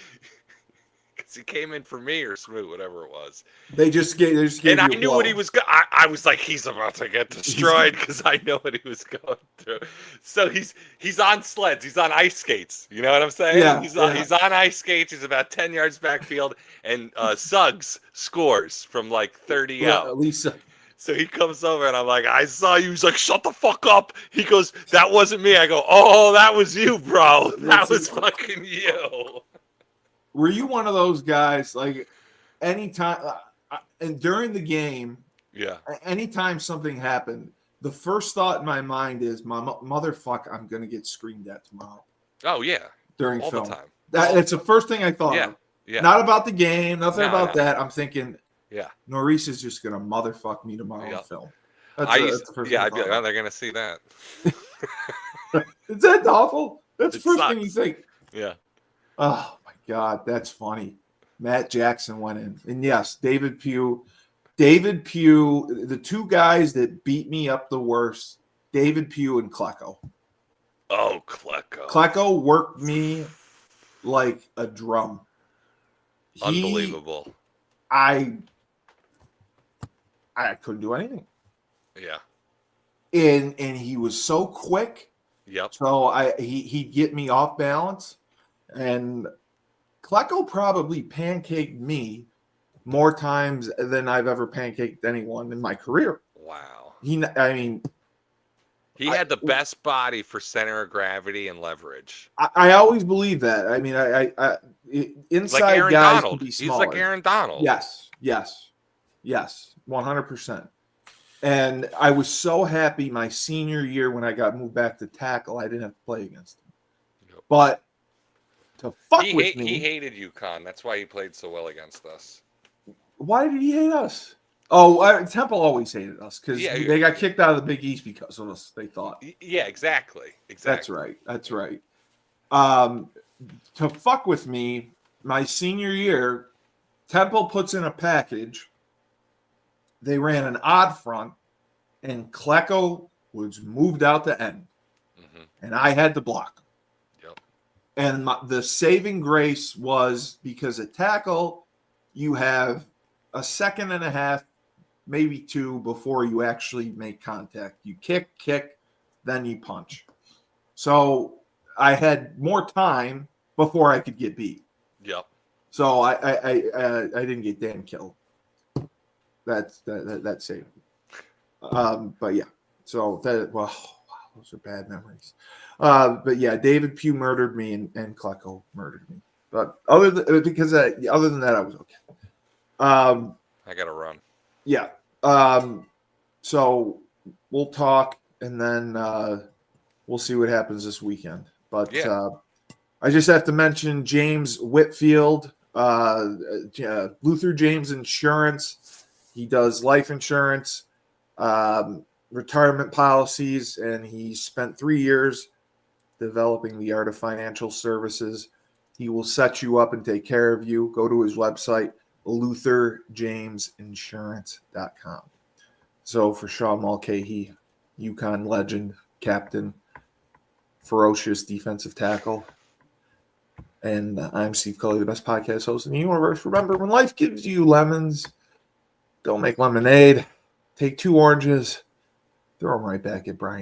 because he came in for me or Smoot, whatever it was. They just gave and I knew what he was going. I was like, he's about to get destroyed because I know what he was going through. So he's on sleds. He's on ice skates. You know what I'm saying? Yeah. He's on ice skates. He's about 10 yards backfield, and Suggs scores from like 30 out. Lisa. So he comes over and I'm like, I saw you. He's like, shut the fuck up. He goes, that wasn't me. I go, oh, that was you, bro. That was fucking you. Were you one of those guys, like, anytime, and during the game, anytime something happened, the first thought in my mind is, motherfucker, I'm going to get screamed at tomorrow. Oh, yeah. During all film. The time. It's the first thing I thought of. Yeah. Not about the game, nothing about that. I'm thinking, Yeah. Norris is just gonna motherfuck me tomorrow Yeah. on film. That's the first thing I I'd be thought like, oh, about. they're gonna see that. Is that awful? That's the It first thing you sucks. think. Yeah. Oh my God, that's funny. Matt Jackson went in. And yes, David Pugh, the two guys that beat me up the worst, David Pugh and Klecko. Oh, Klecko. Klecko worked me like a drum. Unbelievable. I couldn't do anything. Yeah. And he was so quick. Yep. So he'd get me off balance. And Klecko probably pancaked me more times than I've ever pancaked anyone in my career. Wow. He had the best body for center of gravity and leverage. I always believe that. I mean, inside Like Aaron guys Donald. can be He's smaller. like Aaron Donald. Yes, 100%. And I was so happy my senior year when I got moved back to tackle, I didn't have to play against him. Yep. But to fuck with me, he hated UConn. That's why he played so well against us. Why did he hate us? Oh, Temple always hated us because they got kicked out of the Big East because of us, they thought. Yeah, exactly. That's right. To fuck with me, my senior year, Temple puts in a package. They ran an odd front, and Klecko was moved out to end. Mm-hmm. And I had to block. Yep. And the saving grace was because at tackle, you have a second and a half, maybe two, before you actually make contact. You kick, then you punch. So I had more time before I could get beat. Yep. So I didn't get damn killed. That saved me. But yeah. So those are bad memories. But yeah, David Pugh murdered me and Klecko murdered me. But other than that, I was okay. I gotta run. Yeah. So we'll talk and then we'll see what happens this weekend. But yeah. I just have to mention James Whitfield, Luther James Insurance. He does life insurance, retirement policies, and he spent 3 years developing the art of financial services. He will set you up and take care of you. Go to his website, LutherJamesInsurance.com. So for Sean Mulcahy, UConn legend, captain, ferocious defensive tackle, and I'm Steve Cully, the best podcast host in the universe. Remember, when life gives you lemons, don't make lemonade. Take 2 oranges, throw them right back at Brian.